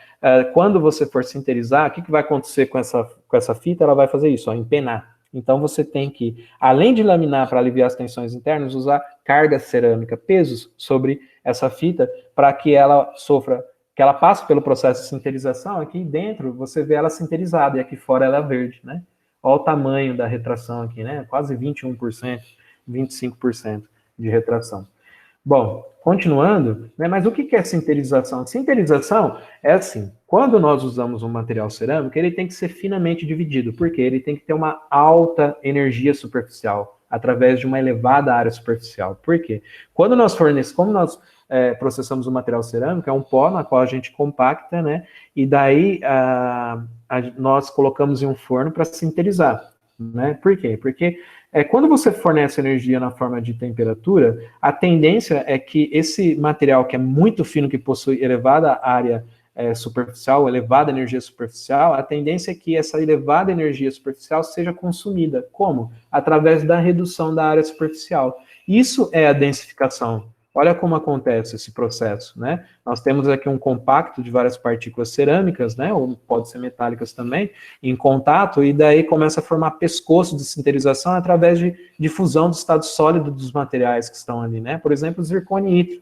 quando você for sinterizar, o que vai acontecer com essa fita? Ela vai fazer isso, ó, empenar. Então você tem que, além de laminar para aliviar as tensões internas, usar carga cerâmica, pesos sobre essa fita, para que ela sofra, que ela passe pelo processo de sinterização. Aqui dentro você vê ela sinterizada e aqui fora ela é verde, né? Olha o tamanho da retração aqui, né? Quase 21%, 25% de retração. Bom, continuando, né, mas o que é sinterização? Sinterização é assim, quando nós usamos um material cerâmico, ele tem que ser finamente dividido, porque ele tem que ter uma alta energia superficial, através de uma elevada área superficial. Por quê? Quando nós processamos o material cerâmico, é um pó na qual a gente compacta, né, e daí nós colocamos em um forno para sinterizar. Né? Por quê? Porque quando você fornece energia na forma de temperatura, a tendência é que esse material que é muito fino, que possui elevada área superficial, elevada energia superficial, a tendência é que essa elevada energia superficial seja consumida. Como? Através da redução da área superficial. Isso é a densificação. Olha como acontece esse processo, né? Nós temos aqui um compacto de várias partículas cerâmicas, né? Ou pode ser metálicas também, em contato, e daí começa a formar pescoço de sinterização através de difusão do estado sólido dos materiais que estão ali, né? Por exemplo, zircônio e ítrio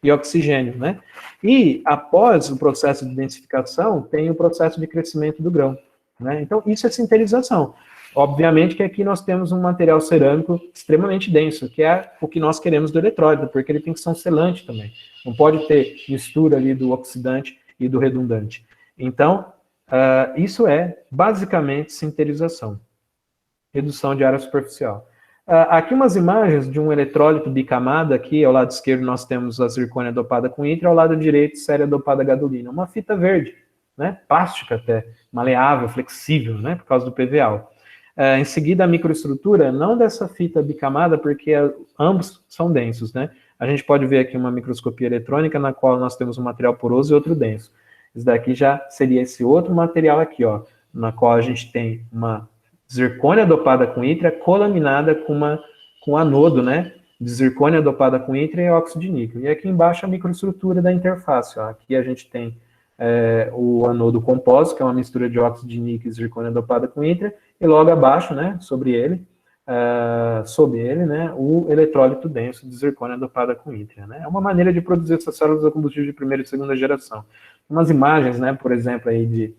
e oxigênio, né? E após o processo de densificação, tem o processo de crescimento do grão, né? Então, isso é sinterização. Obviamente que aqui nós temos um material cerâmico extremamente denso, que é o que nós queremos do eletrólito, porque ele tem que ser um selante também. Não pode ter mistura ali do oxidante e do redundante. Então, isso é basicamente sinterização. Redução de área superficial. Aqui umas imagens de um eletrólito bicamada. Aqui ao lado esquerdo nós temos a zircônia dopada com ítrio, ao lado direito séria dopada a gadolina. Uma fita verde, né? Plástica até, maleável, flexível, né? Por causa do PVA. Em seguida, a microestrutura, não dessa fita bicamada, porque ambos são densos, né? A gente pode ver aqui uma microscopia eletrônica, na qual nós temos um material poroso e outro denso. Isso daqui já seria esse outro material aqui, ó, na qual a gente tem uma zircônia dopada com ítria colaminada com anodo, né? De zircônia dopada com ítria e óxido de níquel. E aqui embaixo a microestrutura da interface, ó. Aqui a gente tem o anodo compósito, que é uma mistura de óxido de níquel e zircônia dopada com ítria, e logo abaixo, né, sob ele, né, o eletrólito denso de zircônia dopada com ítria, né. É uma maneira de produzir essas células a combustível de primeira e segunda geração. Umas imagens, né, por exemplo, aí de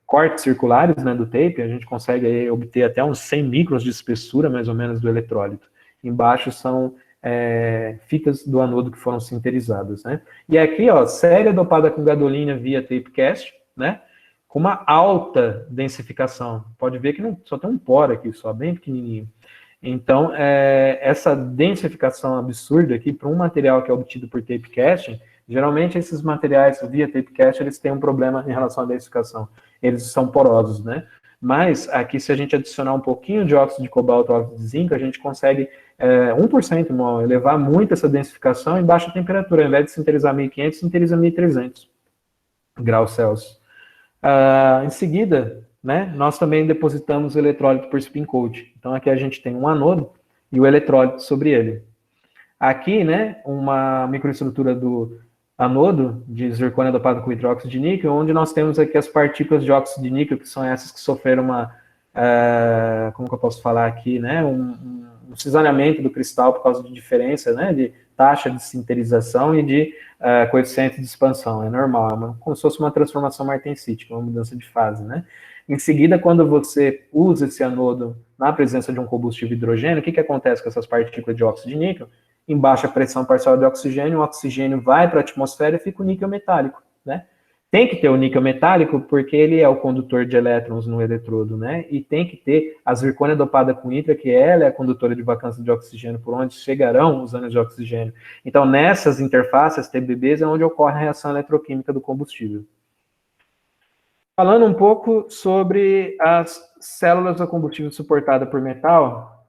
cortes circulares, né, do tape, a gente consegue aí obter até uns 100 microns de espessura, mais ou menos, do eletrólito. Embaixo são fitas do anodo que foram sinterizadas, né? E aqui, ó, séria dopada com gadolina via tapecast, né? Com uma alta densificação. Pode ver que só tem um poro aqui, só bem pequenininho. Então, essa densificação absurda aqui para um material que é obtido por tapecasting, geralmente esses materiais via tapecast, eles têm um problema em relação à densificação. Eles são porosos, né? Mas aqui, se a gente adicionar um pouquinho de óxido de cobalto, óxido de zinco, a gente consegue 1%, elevar muito essa densificação em baixa temperatura. Ao invés de sinterizar 1.500, sintetiza 1.300 graus Celsius. Em seguida, né, nós também depositamos o eletrólito por spin coat. Então, aqui a gente tem um anodo e o eletrólito sobre ele. Aqui, né, uma microestrutura do anodo de zircônia dopada com hidróxido de níquel, onde nós temos aqui as partículas de óxido de níquel, que são essas que sofreram como que eu posso falar aqui, né, um cisalhamento do cristal por causa de diferença, né, de taxa de sinterização e de coeficiente de expansão. É normal, como se fosse uma transformação martensítica, uma mudança de fase, né. Em seguida, quando você usa esse anodo na presença de um combustível hidrogênio, o que acontece com essas partículas de óxido de níquel? Em baixa pressão parcial de oxigênio, o oxigênio vai para a atmosfera e fica o níquel metálico, né? Tem que ter o níquel metálico porque ele é o condutor de elétrons no eletrodo, né? E tem que ter a zircônia dopada com ítria, que ela é a condutora de vacância de oxigênio, por onde chegarão os ânions de oxigênio. Então, nessas interfaces, TBBs, é onde ocorre a reação eletroquímica do combustível. Falando um pouco sobre as células a combustível suportada por metal,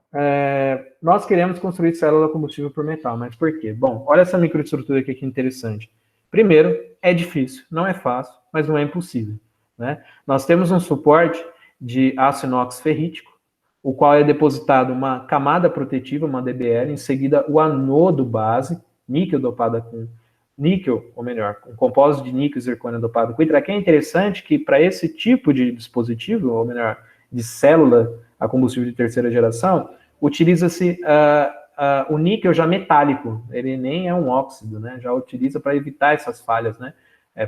Nós queremos construir célula combustível por metal, mas por quê? Bom, olha essa microestrutura aqui que interessante. Primeiro, é difícil, não é fácil, mas não é impossível, né? Nós temos um suporte de aço inox ferrítico, o qual é depositado uma camada protetiva, uma DBL, em seguida o anodo base, níquel dopada com níquel, ou melhor, um compósito de níquel e zircônia dopado com hidro. Aqui é interessante que para esse tipo de dispositivo, ou melhor, de célula a combustível de terceira geração, utiliza-se o níquel já metálico, ele nem é um óxido, né? Já utiliza para evitar essas falhas, né?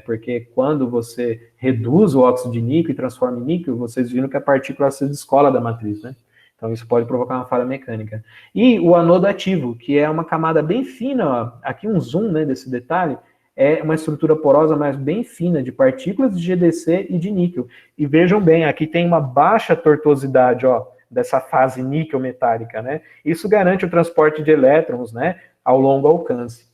Porque quando você reduz o óxido de níquel e transforma em níquel, vocês viram que a partícula se descola da matriz, né? Então isso pode provocar uma falha mecânica. E o anodo ativo, que é uma camada bem fina, ó, aqui um zoom, né, desse detalhe, é uma estrutura porosa, mas bem fina, de partículas de GDC e de níquel. E vejam bem, aqui tem uma baixa tortuosidade, ó, dessa fase níquel metálica, né? Isso garante o transporte de elétrons, né, ao longo alcance.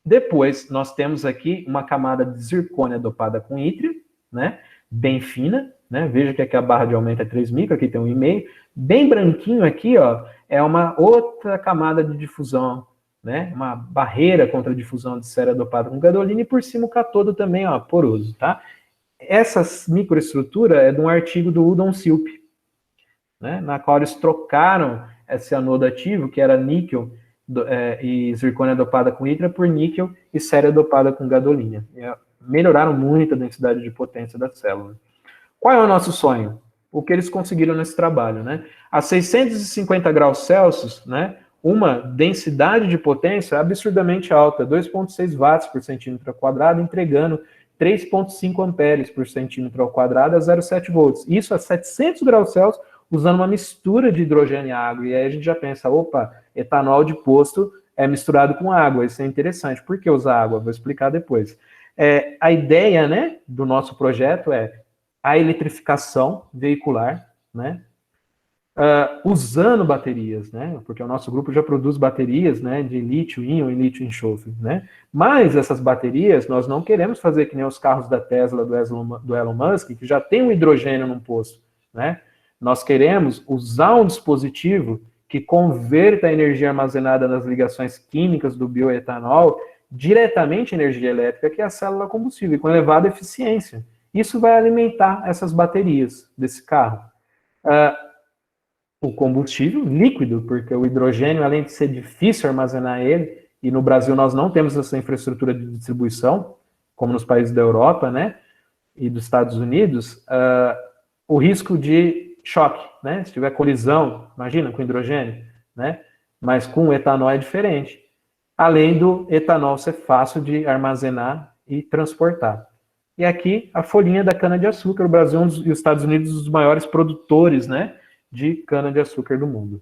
Depois, nós temos aqui uma camada de zircônia dopada com ítrio, né, bem fina, né? Veja que aqui a barra de aumento é 3 micro, aqui tem 1,5. Bem branquinho aqui, ó, é uma outra camada de difusão, né? Uma barreira contra a difusão de cera dopada com gadolina e por cima o catodo também, ó, poroso, tá? Essa microestrutura é de um artigo do Udon Silp, né? Na qual eles trocaram esse anodo ativo, que era níquel e zircônia dopada com hidra, por níquel e cera dopada com gadolina. Melhoraram muito a densidade de potência da célula. Qual é o nosso sonho? O que eles conseguiram nesse trabalho, né? A 650 graus Celsius, né, uma densidade de potência absurdamente alta, 2,6 watts por centímetro quadrado, entregando 3,5 amperes por centímetro ao quadrado a 0,7 volts. Isso a 700 graus Celsius, usando uma mistura de hidrogênio e água. E aí a gente já pensa, opa, etanol de posto é misturado com água. Isso é interessante. Por que usar água? Vou explicar depois. A ideia, né, do nosso projeto é a eletrificação veicular, né, usando baterias, né, porque o nosso grupo já produz baterias, né, de lítio-íon e lítio-enxofre, né, mas essas baterias nós não queremos fazer que nem os carros da Tesla, do Elon Musk, que já tem um hidrogênio num posto, né, nós queremos usar um dispositivo que converta a energia armazenada nas ligações químicas do bioetanol diretamente em energia elétrica, que é a célula combustível, com elevada eficiência. Isso vai alimentar essas baterias desse carro. O combustível líquido, porque o hidrogênio, além de ser difícil armazenar ele, e no Brasil nós não temos essa infraestrutura de distribuição, como nos países da Europa, né, e dos Estados Unidos, o risco de choque, né, se tiver colisão, imagina, com hidrogênio, né, mas com etanol é diferente. Além do etanol ser fácil de armazenar e transportar. E aqui a folhinha da cana-de-açúcar. O Brasil e os Estados Unidos os maiores produtores, né, de cana-de-açúcar do mundo.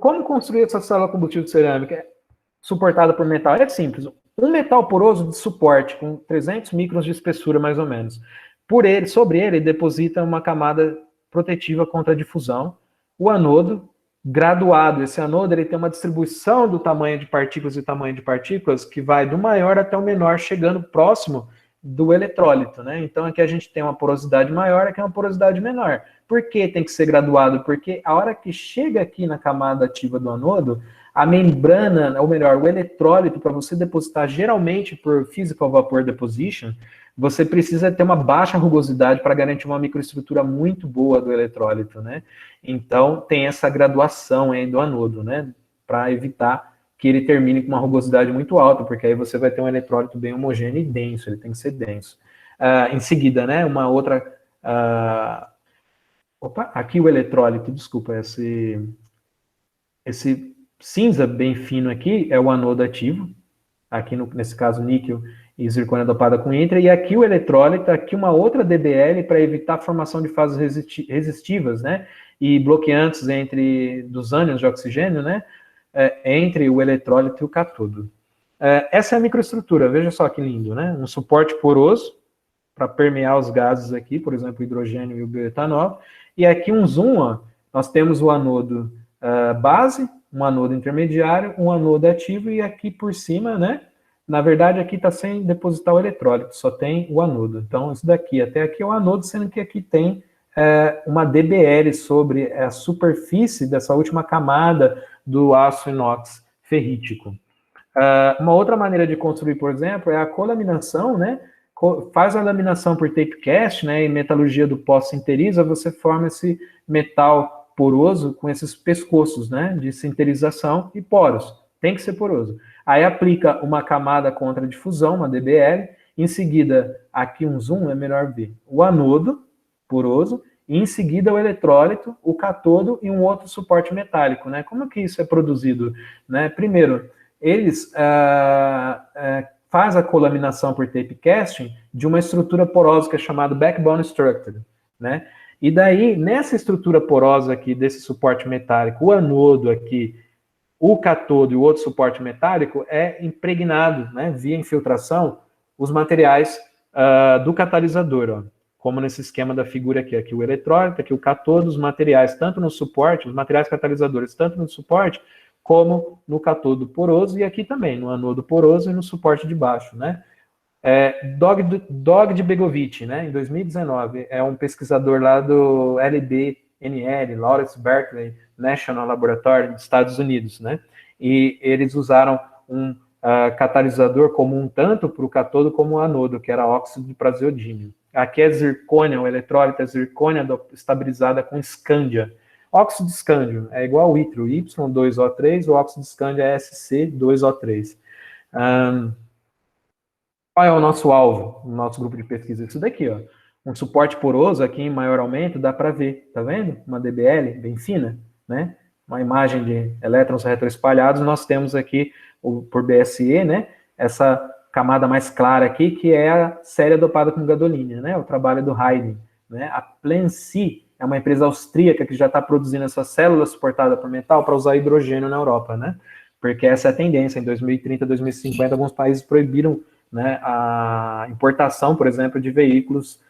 Como construir essa célula combustível de cerâmica suportada por metal? É simples. Um metal poroso de suporte com 300 microns de espessura, mais ou menos. Sobre ele deposita uma camada protetiva contra a difusão. O anodo graduado. Esse anodo ele tem uma distribuição do tamanho de partículas e tamanho de partículas que vai do maior até o menor, chegando próximo do eletrólito, né? Então aqui a gente tem uma porosidade maior, aqui é uma porosidade menor. Por que tem que ser graduado? Porque a hora que chega aqui na camada ativa do anodo, a membrana, ou melhor, o eletrólito, para você depositar geralmente por physical vapor deposition, você precisa ter uma baixa rugosidade para garantir uma microestrutura muito boa do eletrólito, né? Então, tem essa graduação aí do anodo, né? Para evitar que ele termine com uma rugosidade muito alta, porque aí você vai ter um eletrólito bem homogêneo e denso, ele tem que ser denso. Em seguida, né? Uma outra... aqui o eletrólito, desculpa, esse cinza bem fino aqui é o anodo ativo, aqui nesse caso níquel e zircônia dopada com hidra, e aqui o eletrólito, aqui uma outra DBL para evitar a formação de fases resistivas, né, e bloqueantes dos ânions de oxigênio, né, entre o eletrólito e o catodo. Essa é a microestrutura, veja só que lindo, né, um suporte poroso para permear os gases aqui, por exemplo, o hidrogênio e o bioetanol, e aqui um zoom, ó, nós temos o anodo base, um anodo intermediário, um anodo ativo, e aqui por cima, né, na verdade aqui está sem depositar o eletrólito, só tem o anodo. Então isso daqui até aqui é o anodo, sendo que aqui tem uma DBL sobre a superfície dessa última camada do aço inox ferrítico. Uma outra maneira de construir, por exemplo, é a colaminação, né? Faz a laminação por tape cast, né? E metalurgia do pó sinteriza, você forma esse metal poroso com esses pescoços, né? De sinterização e poros. Tem que ser poroso. Aí aplica uma camada contra difusão, uma DBL. Em seguida, aqui um zoom, é melhor ver. O anodo poroso. E em seguida o eletrólito, o catodo e um outro suporte metálico, né? Como que isso é produzido? Né? Primeiro, eles faz a colaminação por tape casting de uma estrutura porosa que é chamada backbone structure, né? E daí, nessa estrutura porosa aqui, desse suporte metálico, o anodo aqui, o catodo e o outro suporte metálico é impregnado, né, via infiltração, os materiais do catalisador, ó, como nesse esquema da figura aqui, aqui o eletrólito, aqui o catodo, os materiais, tanto no suporte, os materiais catalisadores, tanto no suporte, como no catodo poroso, e aqui também, no anodo poroso e no suporte de baixo, né? Dog de Begovic, né, em 2019, é um pesquisador lá do LBNL, Lawrence Berkeley National Laboratory, dos Estados Unidos, né? E eles usaram um catalisador comum tanto para o catodo como o anodo, que era óxido de praseodímio. Aqui é zircônia, o eletrólito é zircônia estabilizada com escândia. Óxido de escândio é igual ao ítrio, Y2O3, o óxido de escândio é SC2O3. Qual é o nosso alvo, o nosso grupo de pesquisa? Isso daqui, ó. Um suporte poroso aqui em maior aumento, dá para ver, tá vendo? Uma DBL bem fina, né? Uma imagem de elétrons retroespalhados, nós temos aqui, por BSE, né? Essa camada mais clara aqui, que é a série dopada com gadolínio, né? O trabalho do Heiden, né? A Plensi é uma empresa austríaca que já está produzindo essa célula suportada por metal para usar hidrogênio na Europa, né? Porque essa é a tendência. Em 2030, 2050, alguns países proibiram, né, a importação, por exemplo, de veículos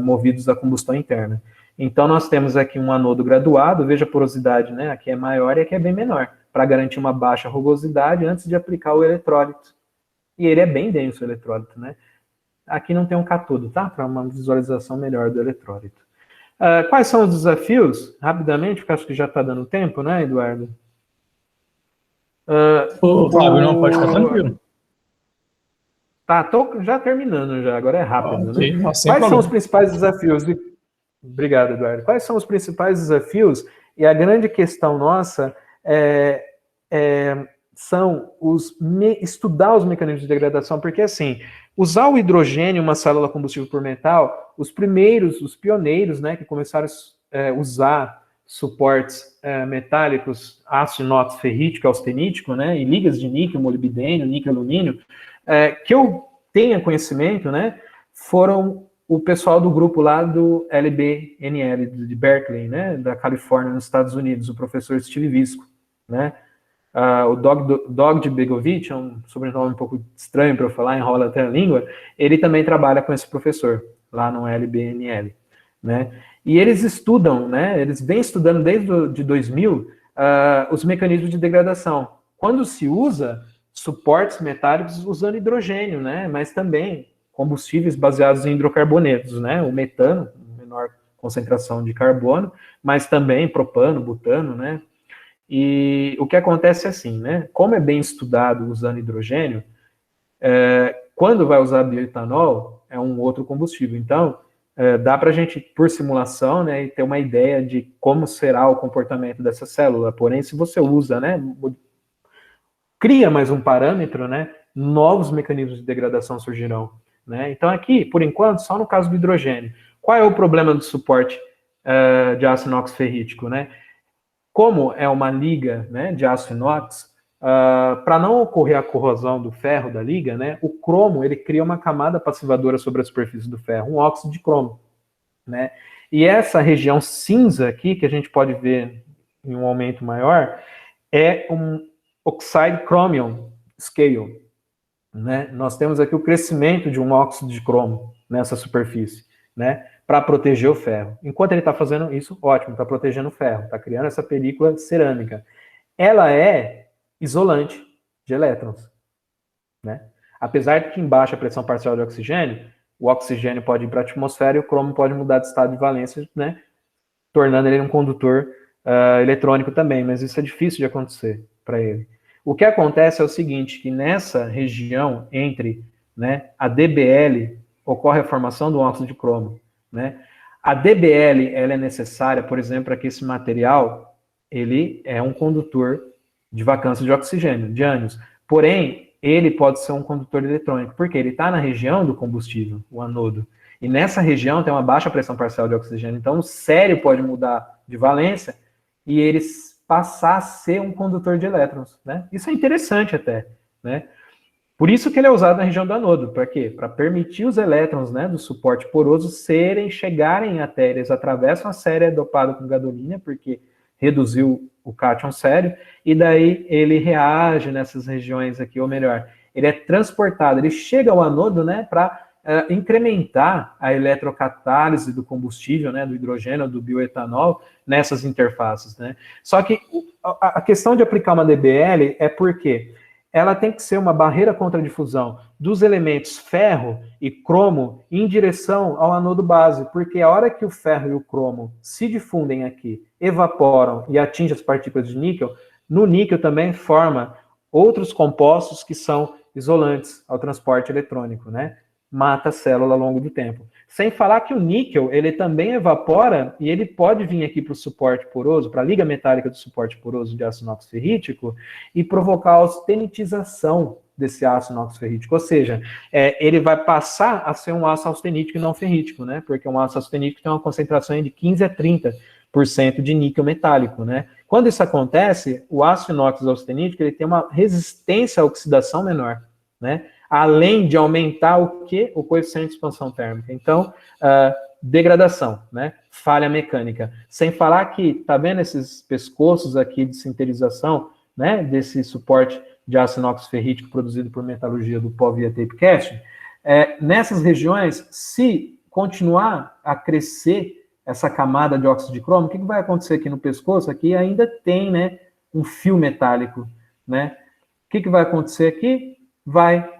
movidos a combustão interna. Então, nós temos aqui um anodo graduado, veja a porosidade, né? Aqui é maior e aqui é bem menor, para garantir uma baixa rugosidade antes de aplicar o eletrólito. E ele é bem denso, o eletrólito, né? Aqui não tem um catodo, tá? Para uma visualização melhor do eletrólito. Quais são os desafios? Rapidamente, porque acho que já está dando tempo, né, Eduardo? Fábio, não, pode ficar tranquilo. Tá, tô já terminando já, agora é rápido, okay, né? Quais são os principais desafios? Obrigado, Eduardo. Quais são os principais desafios? E a grande questão nossa são estudar os mecanismos de degradação, porque assim, usar o hidrogênio, uma célula combustível por metal, os pioneiros, né, que começaram a usar suportes metálicos, aço inox ferrítico, austenítico, né, e ligas de níquel, molibdênio, níquel, alumínio, que eu tenha conhecimento, né, foram o pessoal do grupo lá do LBNL, de Berkeley, né, da Califórnia, nos Estados Unidos, o professor Steve Visco, né. O Dog de Begovic, é um sobrenome um pouco estranho para eu falar, enrola até a língua, ele também trabalha com esse professor, lá no LBNL, né? E eles estudam, né? Eles vêm estudando desde de 2000 os mecanismos de degradação. Quando se usa suportes metálicos usando hidrogênio, né? Mas também combustíveis baseados em hidrocarbonetos, né? O metano, menor concentração de carbono, mas também propano, butano, né? E o que acontece é assim, né? Como é bem estudado usando hidrogênio, quando vai usar bioetanol, é um outro combustível. Então, dá para a gente, por simulação, né, ter uma ideia de como será o comportamento dessa célula. Porém, se você usa, né, cria mais um parâmetro, né, novos mecanismos de degradação surgirão. Né? Então, aqui, por enquanto, só no caso do hidrogênio. Qual é o problema do suporte de aço inox ferrítico, né? Como é uma liga, né, de aço inox, para não ocorrer a corrosão do ferro da liga, né, o cromo ele cria uma camada passivadora sobre a superfície do ferro, um óxido de cromo. Né? E essa região cinza aqui, que a gente pode ver em um aumento maior, é um oxide chromium scale. Né? Nós temos aqui o crescimento de um óxido de cromo nessa superfície, né? Para proteger o ferro. Enquanto ele está fazendo isso, ótimo, está protegendo o ferro, está criando essa película cerâmica. Ela é isolante de elétrons, né? Apesar de que em baixa pressão parcial de oxigênio, o oxigênio pode ir para a atmosfera e o cromo pode mudar de estado de valência, né? tornando ele um condutor eletrônico também, mas isso é difícil de acontecer para ele. O que acontece é o seguinte, que nessa região entre, né, a DBL, ocorre a formação do óxido de cromo, né? A DBL, ela é necessária, por exemplo, para que esse material, ele é um condutor de vacância de oxigênio, de ânions. Porém, ele pode ser um condutor eletrônico, porque ele está na região do combustível, o anodo. E nessa região tem uma baixa pressão parcial de oxigênio, então o sério pode mudar de valência e eles passar a ser um condutor de elétrons, né? Isso é interessante até, né? Por isso que ele é usado na região do anodo. Para quê? Para permitir os elétrons, né, do suporte poroso chegarem até, eles atravessam a série dopada com gadolina, porque reduziu o cátion sério, e daí ele reage nessas regiões aqui, ou melhor, ele é transportado, ele chega ao anodo, né, para incrementar a eletrocatálise do combustível, né, do hidrogênio, do bioetanol, nessas interfaces, né. Só que a questão de aplicar uma DBL é porque ela tem que ser uma barreira contra a difusão dos elementos ferro e cromo em direção ao anodo base, porque a hora que o ferro e o cromo se difundem aqui, evaporam e atingem as partículas de níquel, no níquel também forma outros compostos que são isolantes ao transporte eletrônico, né? Mata a célula ao longo do tempo. Sem falar que o níquel, ele também evapora e ele pode vir aqui para o suporte poroso, para a liga metálica do suporte poroso de ácido inox ferrítico e provocar a austenitização desse ácido inox ferrítico. Ou seja, ele vai passar a ser um ácido austenítico e não ferrítico, né? Porque um ácido austenítico tem uma concentração de 15 a 30% de níquel metálico, né? Quando isso acontece, o ácido inox austenítico ele tem uma resistência à oxidação menor, né? Além de aumentar o que? O coeficiente de expansão térmica. Então, degradação, né? Falha mecânica. Sem falar que, tá vendo esses pescoços aqui de sinterização, né? Desse suporte de ácido inox ferrítico produzido por metalurgia do pó via tape casting? Nessas regiões, se continuar a crescer essa camada de óxido de cromo, o que vai acontecer aqui no pescoço? Aqui ainda tem, né, um fio metálico, né? O que vai acontecer aqui? Vai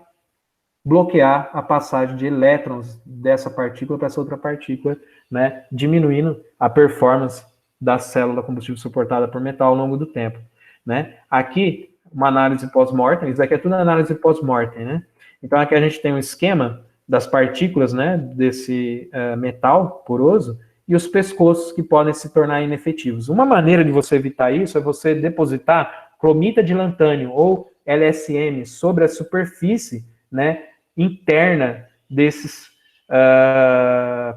bloquear a passagem de elétrons dessa partícula para essa outra partícula, né, diminuindo a performance da célula combustível suportada por metal ao longo do tempo, né. Aqui, uma análise pós-mortem, isso aqui é tudo análise pós-mortem, né. Então, aqui a gente tem um esquema das partículas, né, desse metal poroso e os pescoços que podem se tornar inefetivos. Uma maneira de você evitar isso é você depositar cromita de lantânio ou LSM sobre a superfície, né, interna desses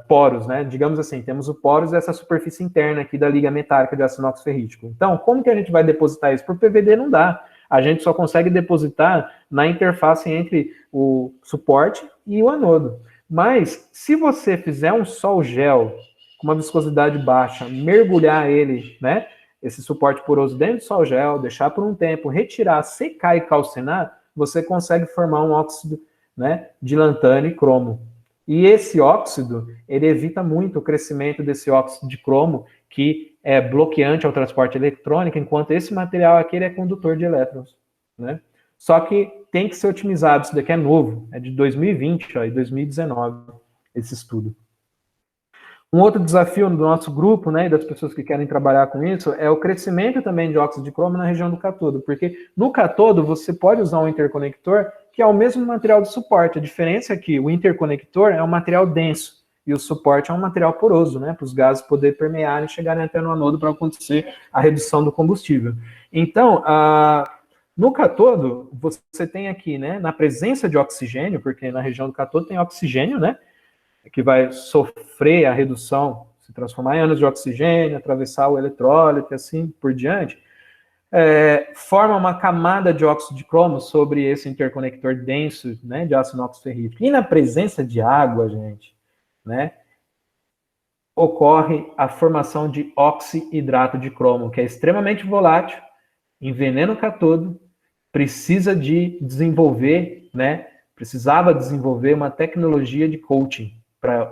poros, né? Digamos assim, temos o poros dessa superfície interna aqui da liga metálica de ácido inox ferrítico. Então, como que a gente vai depositar isso? Por PVD não dá. A gente só consegue depositar na interface entre o suporte e o anodo. Mas, se você fizer um sol gel com uma viscosidade baixa, mergulhar ele, né? Esse suporte poroso dentro do sol gel, deixar por um tempo, retirar, secar e calcinar, você consegue formar um óxido, né, de lantânio e cromo. E esse óxido, ele evita muito o crescimento desse óxido de cromo, que é bloqueante ao transporte eletrônico, enquanto esse material aqui ele é condutor de elétrons, né? Só que tem que ser otimizado, isso daqui é novo, é de 2020 e 2019, esse estudo. Um outro desafio do nosso grupo, né, e das pessoas que querem trabalhar com isso, é o crescimento também de óxido de cromo na região do cátodo, porque no cátodo você pode usar um interconector que é o mesmo material de suporte. A diferença é que o interconector é um material denso e o suporte é um material poroso, né, para os gases poderem permear e chegarem até no anodo para acontecer a redução do combustível. Então, no cátodo, você tem aqui, né, na presença de oxigênio, porque na região do cátodo tem oxigênio, né, que vai sofrer a redução, se transformar em ânions de oxigênio, atravessar o eletrólito e assim por diante, forma uma camada de óxido de cromo sobre esse interconector denso, né, de ácido inox ferrítico. E na presença de água, gente, né, ocorre a formação de oxihidrato de cromo, que é extremamente volátil, envenena o cátodo, precisa de desenvolver, né, precisava desenvolver uma tecnologia de coating para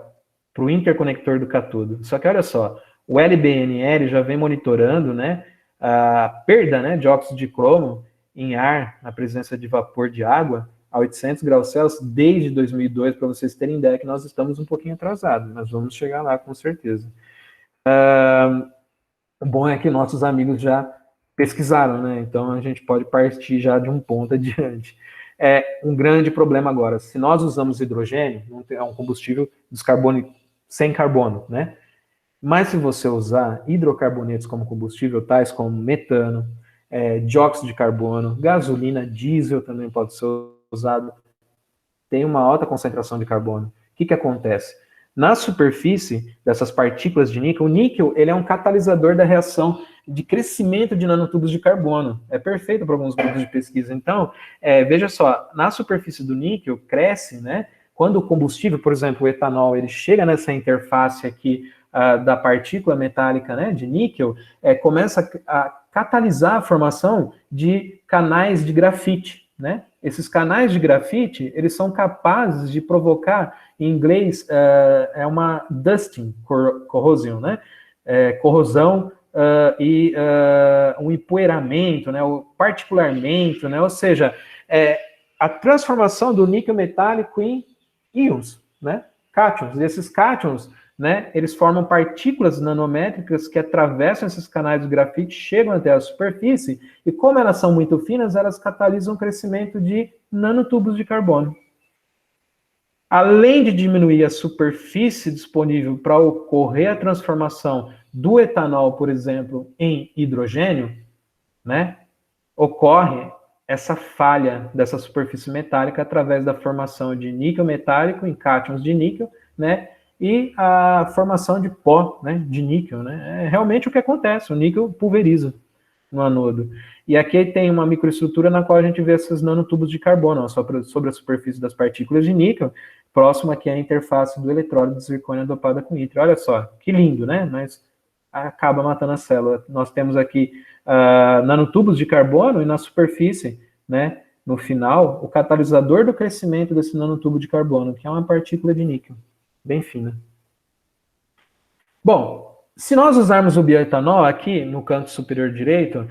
o interconector do cátodo. Só que olha só, o LBNL já vem monitorando, né, a perda, né, de óxido de cromo em ar, na presença de vapor de água, a 800 graus Celsius, desde 2002, para vocês terem ideia que nós estamos um pouquinho atrasados, mas vamos chegar lá com certeza. O bom é que nossos amigos já pesquisaram, né? Então a gente pode partir já de um ponto adiante. É um grande problema agora. Se nós usamos hidrogênio, é um combustível sem carbono, né? Mas se você usar hidrocarbonetos como combustível, tais como metano, dióxido de carbono, gasolina, diesel também pode ser usado, tem uma alta concentração de carbono. O que acontece? Na superfície dessas partículas de níquel, o níquel ele é um catalisador da reação de crescimento de nanotubos de carbono. É perfeito para alguns grupos de pesquisa. Então, veja só, na superfície do níquel cresce, né? Quando o combustível, por exemplo, o etanol, ele chega nessa interface aqui da partícula metálica, né, de níquel, começa a catalisar a formação de canais de grafite, né? Esses canais de grafite, eles são capazes de provocar, em inglês, uma dusting corrosion, né? Corrosão e um empoeiramento, né? O particularmente, né? Ou seja, a transformação do níquel metálico em íons, né? Cátions. E esses cátions, né, eles formam partículas nanométricas que atravessam esses canais de grafite, chegam até a superfície, e como elas são muito finas, elas catalisam o crescimento de nanotubos de carbono. Além de diminuir a superfície disponível para ocorrer a transformação do etanol, por exemplo, em hidrogênio, né, ocorre essa falha dessa superfície metálica através da formação de níquel metálico em cátions de níquel, né, e a formação de pó, né, de níquel, né, é realmente o que acontece, o níquel pulveriza no anodo. E aqui tem uma microestrutura na qual a gente vê esses nanotubos de carbono, ó, sobre a superfície das partículas de níquel, próximo aqui à interface do eletrólito de zircônia dopada com ítrio. Olha só, que lindo, né, mas acaba matando a célula. Nós temos aqui nanotubos de carbono e na superfície, né, no final, o catalisador do crescimento desse nanotubo de carbono, que é uma partícula de níquel, bem fina. Bom, se nós usarmos o bioetanol aqui no canto superior direito,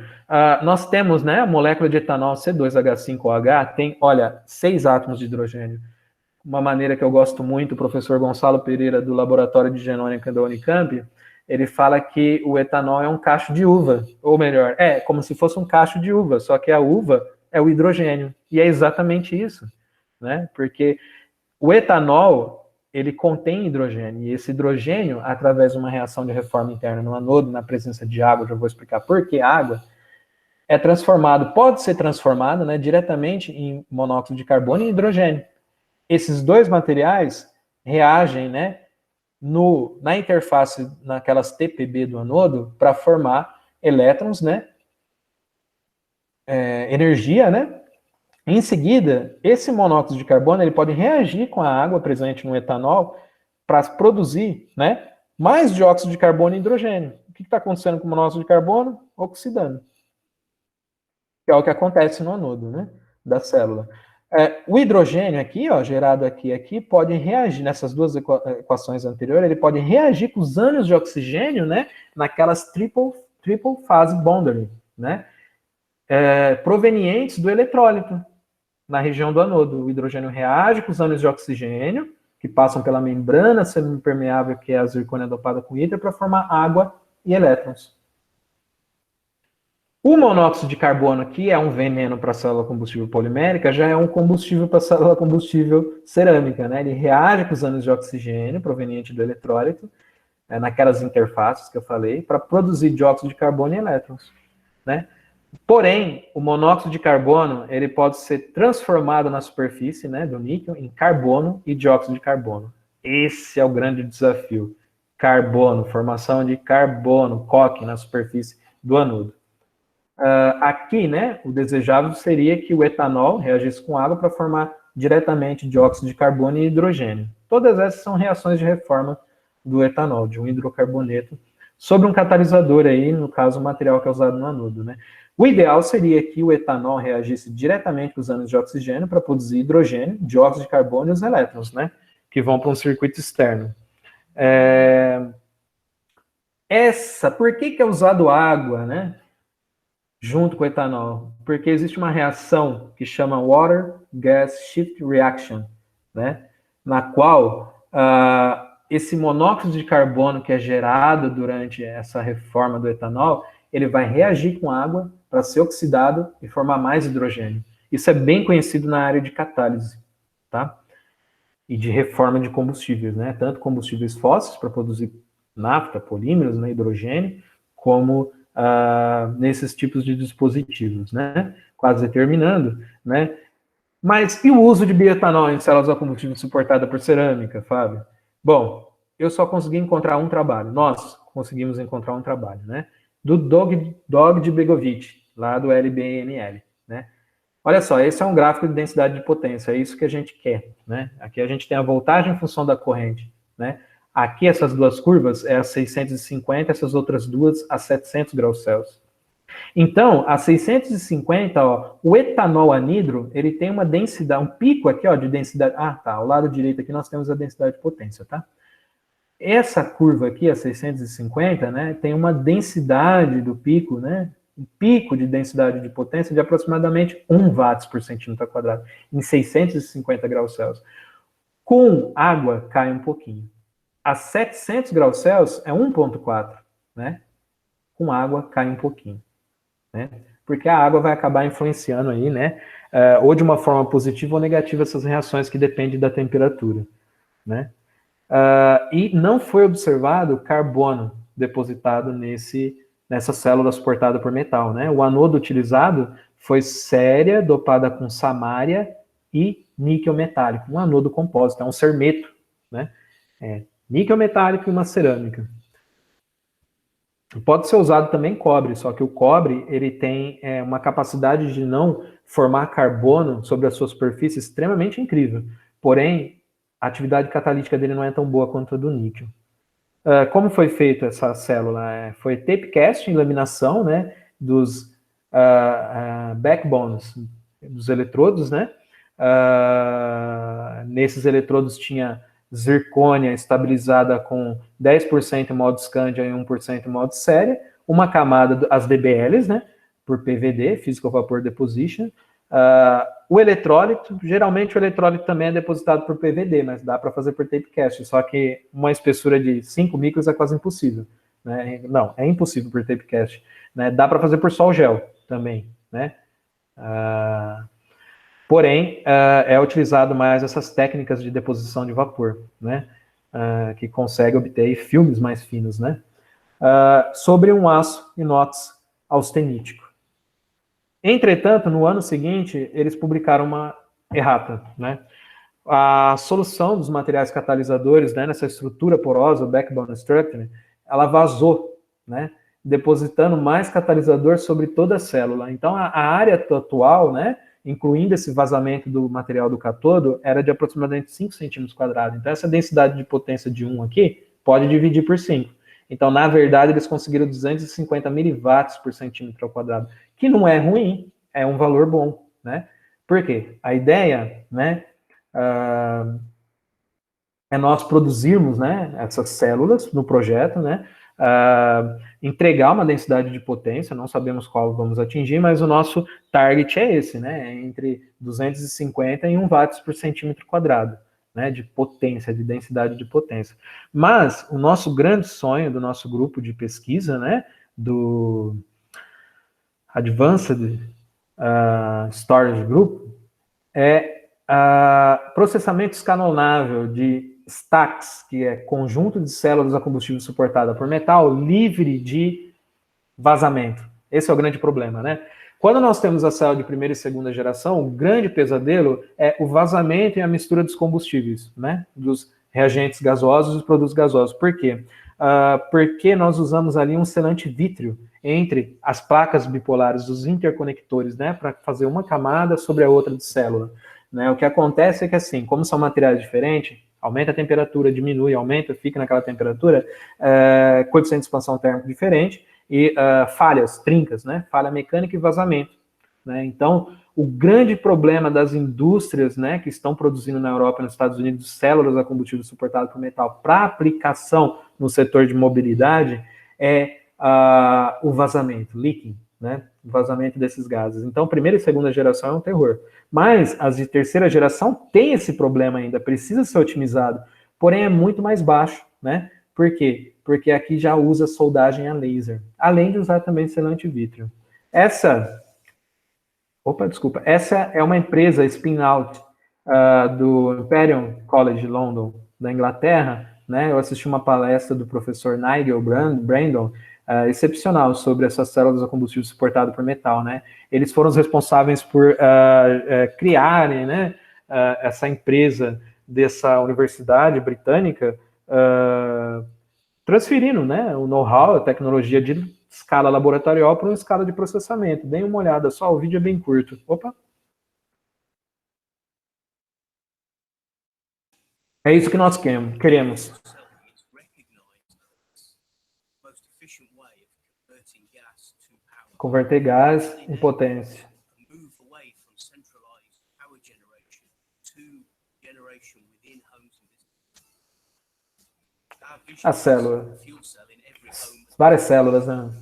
nós temos, né, a molécula de etanol C2H5OH, tem, olha, 6 átomos de hidrogênio. Uma maneira que eu gosto muito, o professor Gonçalo Pereira, do Laboratório de Genômica da Unicamp, ele fala que o etanol é um cacho de uva, ou melhor, como se fosse um cacho de uva, só que a uva é o hidrogênio, e é exatamente isso, né? Porque o etanol, ele contém hidrogênio, e esse hidrogênio, através de uma reação de reforma interna no anodo, na presença de água, já vou explicar por que água, pode ser transformado, né, diretamente em monóxido de carbono e hidrogênio. Esses dois materiais reagem, né, na interface, naquelas TPB do anodo, para formar elétrons, né, energia, né. Em seguida, esse monóxido de carbono ele pode reagir com a água presente no etanol para produzir, né, mais dióxido de carbono e hidrogênio. O que está acontecendo com o monóxido de carbono? Oxidando. Que é o que acontece no anodo, né, da célula. O hidrogênio aqui, ó, gerado aqui, pode reagir nessas duas equações anteriores, ele pode reagir com os ânions de oxigênio, né, naquelas triple phase bonding, né, provenientes do eletrólito na região do anodo. O hidrogênio reage com os ânions de oxigênio, que passam pela membrana semipermeável, que é a zircônia dopada com ítrio, para formar água e elétrons. O monóxido de carbono, que é um veneno para a célula combustível polimérica, já é um combustível para a célula combustível cerâmica, né? Ele reage com os ânions de oxigênio proveniente do eletrólito, naquelas interfaces que eu falei, para produzir dióxido de carbono e elétrons, né? Porém, o monóxido de carbono, ele pode ser transformado na superfície, né, do níquel em carbono e dióxido de carbono. Esse é o grande desafio. Carbono, formação de carbono, coque na superfície do anodo. Aqui, né, o desejável seria que o etanol reagisse com água para formar diretamente dióxido de carbono e hidrogênio. Todas essas são reações de reforma do etanol, de um hidrocarboneto, sobre um catalisador aí, no caso, o material que é usado no anodo, né. O ideal seria que o etanol reagisse diretamente com os átomos de oxigênio para produzir hidrogênio, dióxido de carbono e os elétrons, né, que vão para um circuito externo. Por que é usado água, né, junto com o etanol? Porque existe uma reação que chama Water Gas Shift Reaction, né, na qual esse monóxido de carbono que é gerado durante essa reforma do etanol, ele vai reagir com água para ser oxidado e formar mais hidrogênio. Isso é bem conhecido na área de catálise, tá? E de reforma de combustíveis, né? Tanto combustíveis fósseis para produzir nafta, polímeros, né, hidrogênio, como nesses tipos de dispositivos, né? Quase terminando, né? Mas e o uso de bioetanol em células a combustível suportada por cerâmica, Fábio? Bom, eu só consegui encontrar um trabalho. Nós conseguimos encontrar um trabalho, né? Do Dog Begovic, lá do LBNL, né? Olha só, esse é um gráfico de densidade de potência, é isso que a gente quer, né? Aqui a gente tem a voltagem em função da corrente, né? Aqui essas duas curvas é a 650, essas outras duas a 700 graus Celsius. Então, a 650, ó, o etanol anidro, ele tem uma densidade, um pico aqui, ó, de densidade. Ah, tá, ao lado direito aqui nós temos a densidade de potência, tá? Essa curva aqui, a 650, né, tem uma densidade do pico, né, um pico de densidade de potência de aproximadamente 1 watts por centímetro quadrado, em 650 graus Celsius. Com água, cai um pouquinho. A 700 graus Celsius é 1,4, né? Com água, cai um pouquinho, né? Porque a água vai acabar influenciando aí, né? Ou de uma forma positiva ou negativa essas reações que dependem da temperatura, né? E não foi observado carbono depositado nessa célula suportada por metal, né? O anodo utilizado foi céria dopada com samária e níquel metálico, um anodo compósito, é um cermeto, né? Níquel metálico e uma cerâmica. Pode ser usado também cobre, só que o cobre ele tem uma capacidade de não formar carbono sobre a sua superfície extremamente incrível. Porém, a atividade catalítica dele não é tão boa quanto a do níquel. Como foi feita essa célula? Foi tape casting, laminação, né, dos backbones, dos eletrodos, né? Nesses eletrodos tinha zircônia estabilizada com 10% em modo Scandia e 1% em modo séria, uma camada, as DBLs, né, por PVD, Physical Vapor Deposition. O eletrólito, geralmente o eletrólito também é depositado por PVD, mas dá para fazer por tape cast, só que uma espessura de 5 micros é quase impossível, né? Não, é impossível por tape cast, né? Dá para fazer por sol gel também, né? Porém, é utilizado mais essas técnicas de deposição de vapor, né? Que consegue obter filmes mais finos, né? Sobre um aço inox austenítico. Entretanto, no ano seguinte, eles publicaram uma errata, né? A solução dos materiais catalisadores, né, nessa estrutura porosa, o backbone structure, ela vazou, né? Depositando mais catalisador sobre toda a célula. Então, a área atual, né, incluindo esse vazamento do material do cátodo, era de aproximadamente 5 centímetros quadrados. Então, essa densidade de potência de 1 aqui pode dividir por 5. Então, na verdade, eles conseguiram 250 miliwatts por centímetro ao quadrado, que não é ruim, é um valor bom, né? Por quê? A ideia, né, é nós produzirmos, né, essas células no projeto, né, entregar uma densidade de potência, não sabemos qual vamos atingir, mas o nosso target é esse, né, entre 250 e 1 watts por centímetro quadrado, né, de potência, de densidade de potência. Mas o nosso grande sonho do nosso grupo de pesquisa, né, do Advanced Storage Group, é processamento escalonável de stacks, que é conjunto de células a combustível suportada por metal, livre de vazamento. Esse é o grande problema, né? Quando nós temos a célula de primeira e segunda geração, o grande pesadelo é o vazamento e a mistura dos combustíveis, né? Dos reagentes gasosos e dos produtos gasosos. Por quê? Porque nós usamos ali um selante vítreo entre as placas bipolares dos interconectores, né? Para fazer uma camada sobre a outra de célula. Né? O que acontece é que, assim, como são materiais diferentes, aumenta a temperatura, diminui, aumenta, fica naquela temperatura, coeficiente de expansão térmica diferente, e falhas, trincas, né? Falha mecânica e vazamento. Né? Então, o grande problema das indústrias, né, que estão produzindo na Europa e nos Estados Unidos células a combustível suportado por metal para aplicação no setor de mobilidade é o vazamento, leaking, né? O vazamento desses gases. Então, primeira e segunda geração é um terror. Mas as de terceira geração têm esse problema ainda, precisa ser otimizado. porém é muito mais baixo, né? Por quê? Porque aqui já usa soldagem a laser, além de usar também selante vítreo. Essa é uma empresa spin-out do Imperial College London, da Inglaterra, né? Eu assisti uma palestra do professor Nigel Brandon, excepcional, sobre essas células a combustível suportado por metal, né? Eles foram os responsáveis por criarem, né, essa empresa dessa universidade britânica, transferindo, né, o know-how, a tecnologia de escala laboratorial para uma escala de processamento. Deem uma olhada só, o vídeo é bem curto. Opa! É isso que nós queremos. Converter gás em potência. A célula. Várias células, né?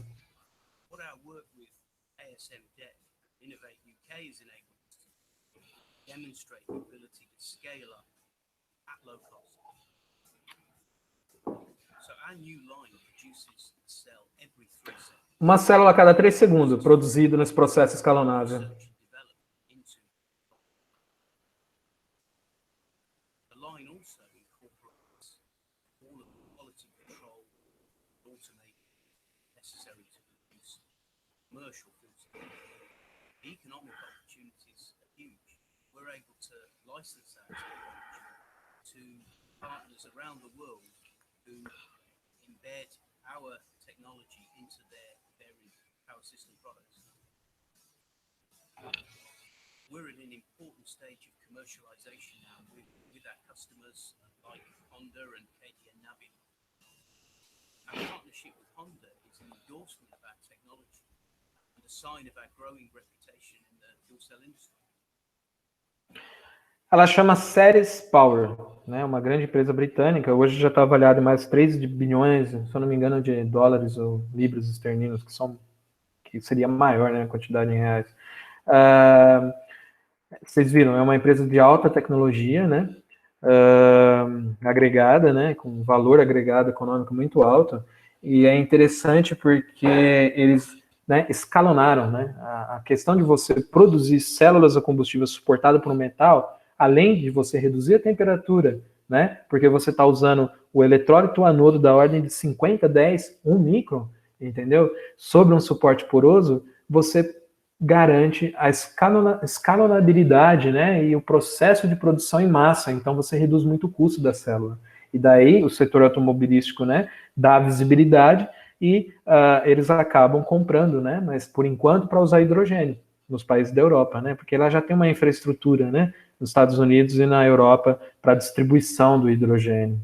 Uma célula a cada 3 segundos, produzido nesse processo escalonável. We're at an important stage of commercialization now with our customers like Honda and KTM Navi. Our partnership with Honda is an endorsement of our technology and a sign of our growing reputation in the fuel cell industry. Ela chama Ceres Power, né? Uma grande empresa britânica. Hoje já está avaliada em mais 3 bilhões, se eu não me engano, de dólares ou libras esterlinas, que seria maior, né, a quantidade em reais. Vocês viram, é uma empresa de alta tecnologia, né, agregada, né, com valor agregado econômico muito alto, e é interessante porque eles, né, escalonaram, né, a questão de você produzir células a combustível suportado por um metal, além de você reduzir a temperatura, né, porque você está usando o eletrólito anodo da ordem de 50, 10, 1 micron, entendeu, sobre um suporte poroso, você garante a escalonabilidade, né, e o processo de produção em massa, então você reduz muito o custo da célula. E daí o setor automobilístico, né, dá visibilidade e eles acabam comprando, né, mas por enquanto para usar hidrogênio nos países da Europa, né, porque lá já tem uma infraestrutura, né, nos Estados Unidos e na Europa para distribuição do hidrogênio,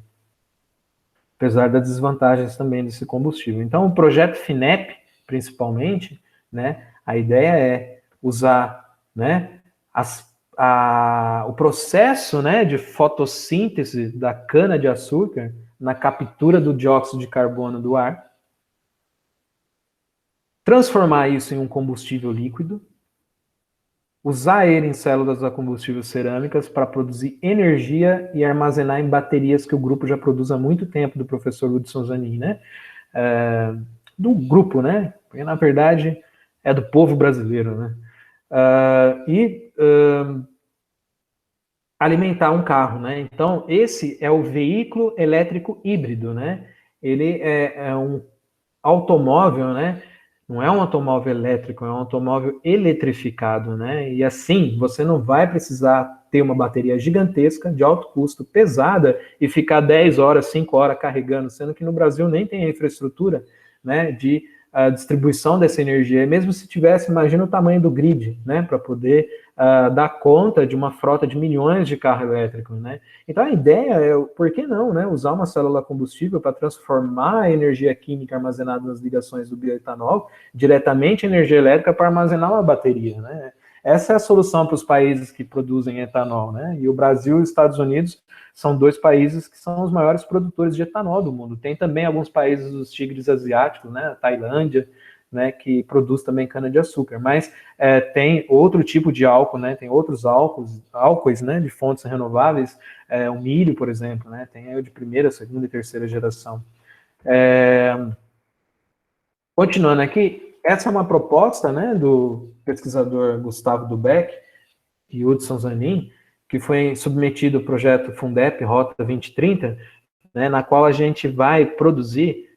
apesar das desvantagens também desse combustível. Então o projeto FINEP, principalmente, né, a ideia é usar, né, o processo, né, de fotossíntese da cana-de-açúcar na captura do dióxido de carbono do ar, transformar isso em um combustível líquido, usar ele em células a combustível cerâmicas para produzir energia e armazenar em baterias que o grupo já produz há muito tempo, do professor Hudson Zanin, né, do grupo, né, porque na verdade é do povo brasileiro, né? Alimentar um carro, né? Então, esse é o veículo elétrico híbrido, né? Ele é um automóvel, né? Não é um automóvel elétrico, é um automóvel eletrificado, né? E assim, você não vai precisar ter uma bateria gigantesca, de alto custo, pesada, e ficar 10 horas, 5 horas carregando, sendo que no Brasil nem tem a infraestrutura, né, de a distribuição dessa energia. E mesmo se tivesse, imagina o tamanho do grid, né, para poder dar conta de uma frota de milhões de carros elétricos, né. Então a ideia é, por que não, né, usar uma célula combustível para transformar a energia química armazenada nas ligações do bioetanol diretamente em energia elétrica para armazenar uma bateria, né. Essa é a solução para os países que produzem etanol, né, e o Brasil e os Estados Unidos são 2 países que são os maiores produtores de etanol do mundo. Tem também alguns países dos tigres asiáticos, né, a Tailândia, né, que produz também cana-de-açúcar. Mas tem outro tipo de álcool, né, tem outros álcoois, né, de fontes renováveis, o milho, por exemplo, né, tem aí o de primeira, segunda e terceira geração. Continuando aqui, essa é uma proposta, né, do pesquisador Gustavo Dubeck e Hudson Zanin, que foi submetido ao projeto Fundep Rota 2030, né, na qual a gente vai produzir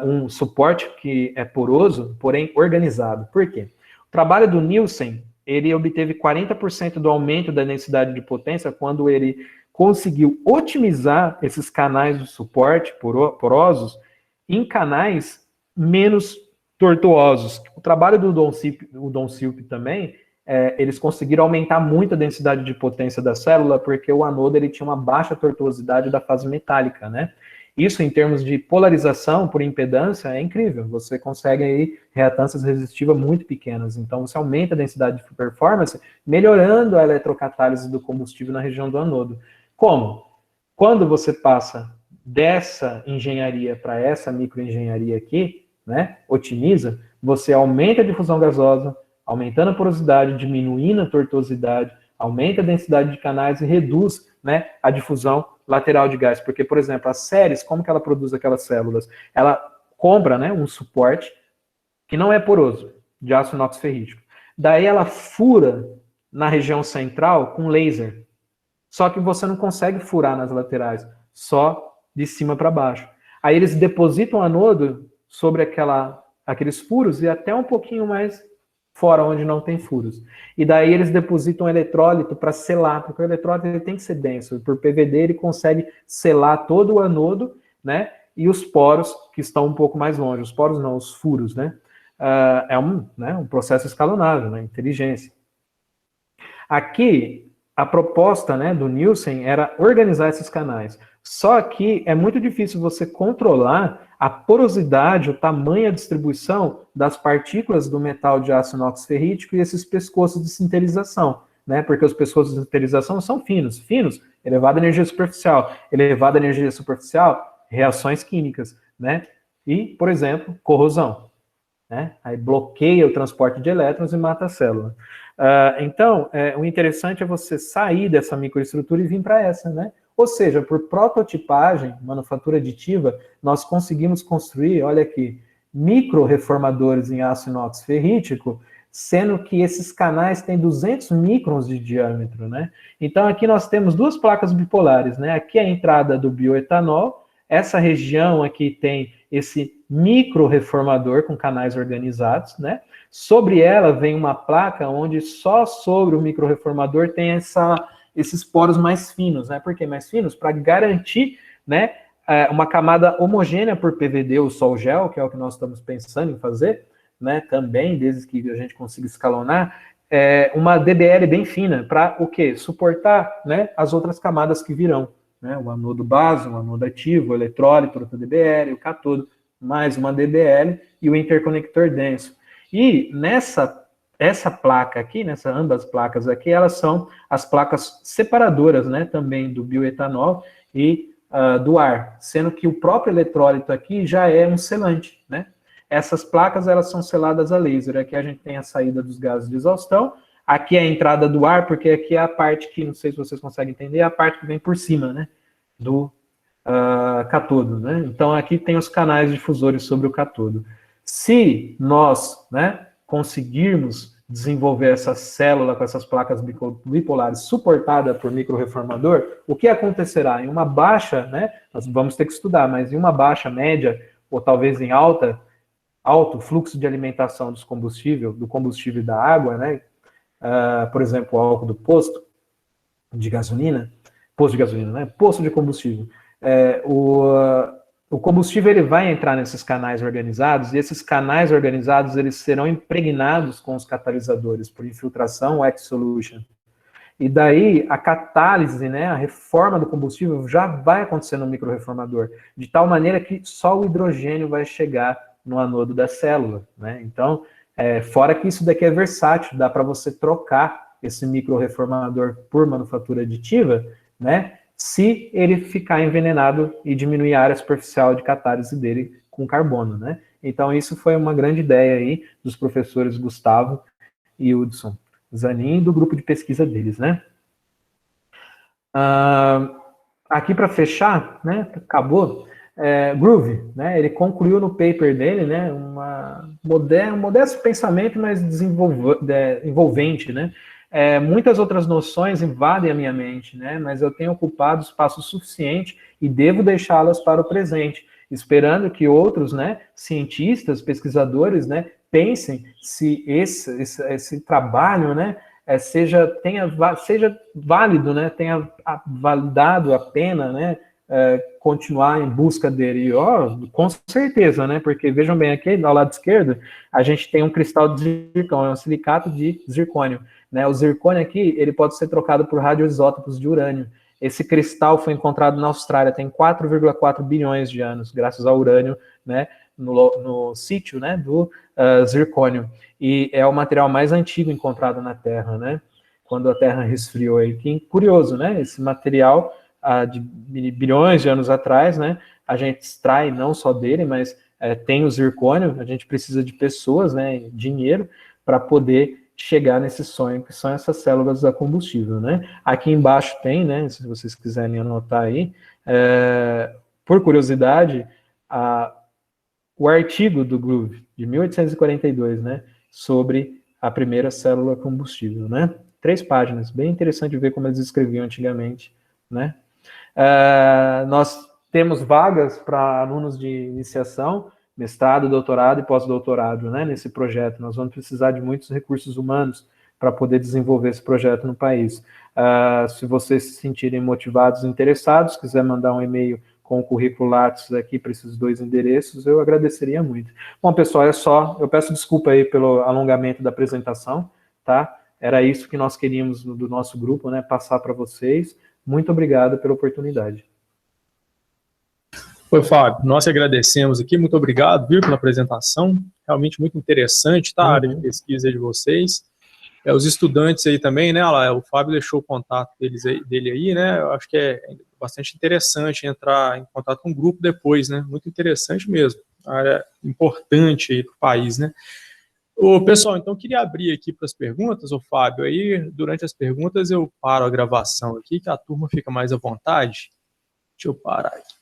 um suporte que é poroso, porém organizado. Por quê? O trabalho do Nielsen, ele obteve 40% do aumento da densidade de potência quando ele conseguiu otimizar esses canais de suporte porosos em canais menos tortuosos. O trabalho do Don Silp também, eles conseguiram aumentar muito a densidade de potência da célula, porque o anodo ele tinha uma baixa tortuosidade da fase metálica, né? Isso, em termos de polarização por impedância, é incrível. Você consegue aí reatâncias resistivas muito pequenas. Então, você aumenta a densidade de performance, melhorando a eletrocatálise do combustível na região do anodo. Como? Quando você passa dessa engenharia para essa microengenharia aqui, né, otimiza, você aumenta a difusão gasosa, aumentando a porosidade, diminuindo a tortuosidade, aumenta a densidade de canais e reduz, né, a difusão lateral de gás. Porque, por exemplo, as séries, como que ela produz aquelas células? Ela compra, né, um suporte que não é poroso, de aço inox ferrítico. Daí ela fura na região central com laser. Só que você não consegue furar nas laterais, só de cima para baixo. Aí eles depositam o anodo sobre aqueles furos e até um pouquinho mais fora, onde não tem furos. E daí eles depositam eletrólito para selar, porque o eletrólito ele tem que ser denso. Por PVD ele consegue selar todo o anodo, né? E os poros que estão um pouco mais longe. Os poros não, os furos, né? É um processo escalonável, né? Inteligência. Aqui, a proposta, né, do Nielsen era organizar esses canais. Só que é muito difícil você controlar a porosidade, o tamanho, a distribuição das partículas do metal de aço inox ferrítico e esses pescoços de sinterização, né? Porque os pescoços de sinterização são finos. Finos, elevada energia superficial. Elevada energia superficial, reações químicas, né? E, por exemplo, corrosão, né? Aí bloqueia o transporte de elétrons e mata a célula. Então, o interessante é você sair dessa microestrutura e vir para essa, né? Ou seja, por prototipagem, manufatura aditiva, nós conseguimos construir, olha aqui, micro-reformadores em aço inox ferrítico, sendo que esses canais têm 200 microns de diâmetro, né? Então, aqui nós temos duas placas bipolares, né? Aqui é a entrada do bioetanol, essa região aqui tem esse micro-reformador com canais organizados, né? Sobre ela vem uma placa onde só sobre o micro-reformador tem esses poros mais finos, né? Por que mais finos? Para garantir, né, uma camada homogênea por PVD ou sol gel, que é o que nós estamos pensando em fazer, né? Também, desde que a gente consiga escalonar, uma DBL bem fina, para o quê? Suportar, né, as outras camadas que virão, né? O anodo base, o anodo ativo, o eletrólito, outra DBL, o catodo, mais uma DBL e o interconector denso. E essa placa aqui, ambas placas aqui, elas são as placas separadoras, né, também do bioetanol e do ar, sendo que o próprio eletrólito aqui já é um selante, né? Essas placas, elas são seladas a laser. Aqui a gente tem a saída dos gases de exaustão, aqui é a entrada do ar, porque aqui é a parte que, não sei se vocês conseguem entender, é a parte que vem por cima, né, do catodo, né? Então aqui tem os canais difusores sobre o catodo. Se nós, né, conseguirmos desenvolver essa célula com essas placas bipolares suportada por microreformador, o que acontecerá? Em uma baixa, né, nós vamos ter que estudar, mas em uma baixa, média, ou talvez em alto fluxo de alimentação do combustível e da água, né, por exemplo, o álcool do posto de gasolina, né, posto de combustível, o combustível ele vai entrar nesses canais organizados, e esses canais organizados eles serão impregnados com os catalisadores por infiltração ou X-solution. E daí a catálise, né, a reforma do combustível já vai acontecer no microreformador, de tal maneira que só o hidrogênio vai chegar no anodo da célula, né? Então, fora que isso daqui é versátil, dá para você trocar esse microreformador por manufatura aditiva, né, se ele ficar envenenado e diminuir a área superficial de catálise dele com carbono, né? Então, isso foi uma grande ideia aí dos professores Gustavo e Hudson Zanin, do grupo de pesquisa deles, né? Aqui para fechar, né, acabou, Groove, né, ele concluiu no paper dele, né, um modesto pensamento, mas envolvente, né, muitas outras noções invadem a minha mente, né, mas eu tenho ocupado espaço suficiente e devo deixá-las para o presente, esperando que outros, né, cientistas, pesquisadores, né, pensem se esse trabalho, né, seja válido, né, tenha validado a pena, né, continuar em busca dele. Com certeza, né, porque vejam bem, aqui ao lado esquerdo, a gente tem um cristal de zircão, é um silicato de zircônio, né, o zircônio aqui, ele pode ser trocado por radioisótopos de urânio. Esse cristal foi encontrado na Austrália, tem 4,4 bilhões de anos, graças ao urânio, né, no sítio, né, do zircônio. E é o material mais antigo encontrado na Terra, né? Quando a Terra resfriou aí. Que curioso, né? Esse material de bilhões de anos atrás, né? A gente extrai não só dele, mas tem o zircônio. A gente precisa de pessoas, né? Dinheiro para poder chegar nesse sonho que são essas células a combustível, né? Aqui embaixo tem, né? Se vocês quiserem anotar aí, por curiosidade, o artigo do Groove de 1842, né? Sobre a primeira célula combustível, né? 3 páginas, bem interessante ver como eles escreviam antigamente, né? Nós temos vagas para alunos de iniciação, mestrado, doutorado e pós-doutorado, né? Nesse projeto, nós vamos precisar de muitos recursos humanos para poder desenvolver esse projeto no país. Se vocês se sentirem motivados e interessados, quiser mandar um e-mail com o currículo Lattes aqui para esses 2 endereços, eu agradeceria muito. Bom, pessoal, é só. Eu peço desculpa aí pelo alongamento da apresentação, tá? Era isso que nós queríamos do nosso grupo, né? Passar para vocês. Muito obrigado pela oportunidade. Oi, Fábio, nós agradecemos aqui, muito obrigado, viu, pela apresentação, realmente muito interessante, tá, a área de pesquisa de vocês. Os estudantes aí também, né, o Fábio deixou o contato dele aí, né, eu acho que é bastante interessante entrar em contato com o grupo depois, né, muito interessante mesmo, a área importante aí para o país, né. Pessoal, então eu queria abrir aqui para as perguntas, Fábio, aí durante as perguntas eu paro a gravação aqui, que a turma fica mais à vontade. Deixa eu parar aqui.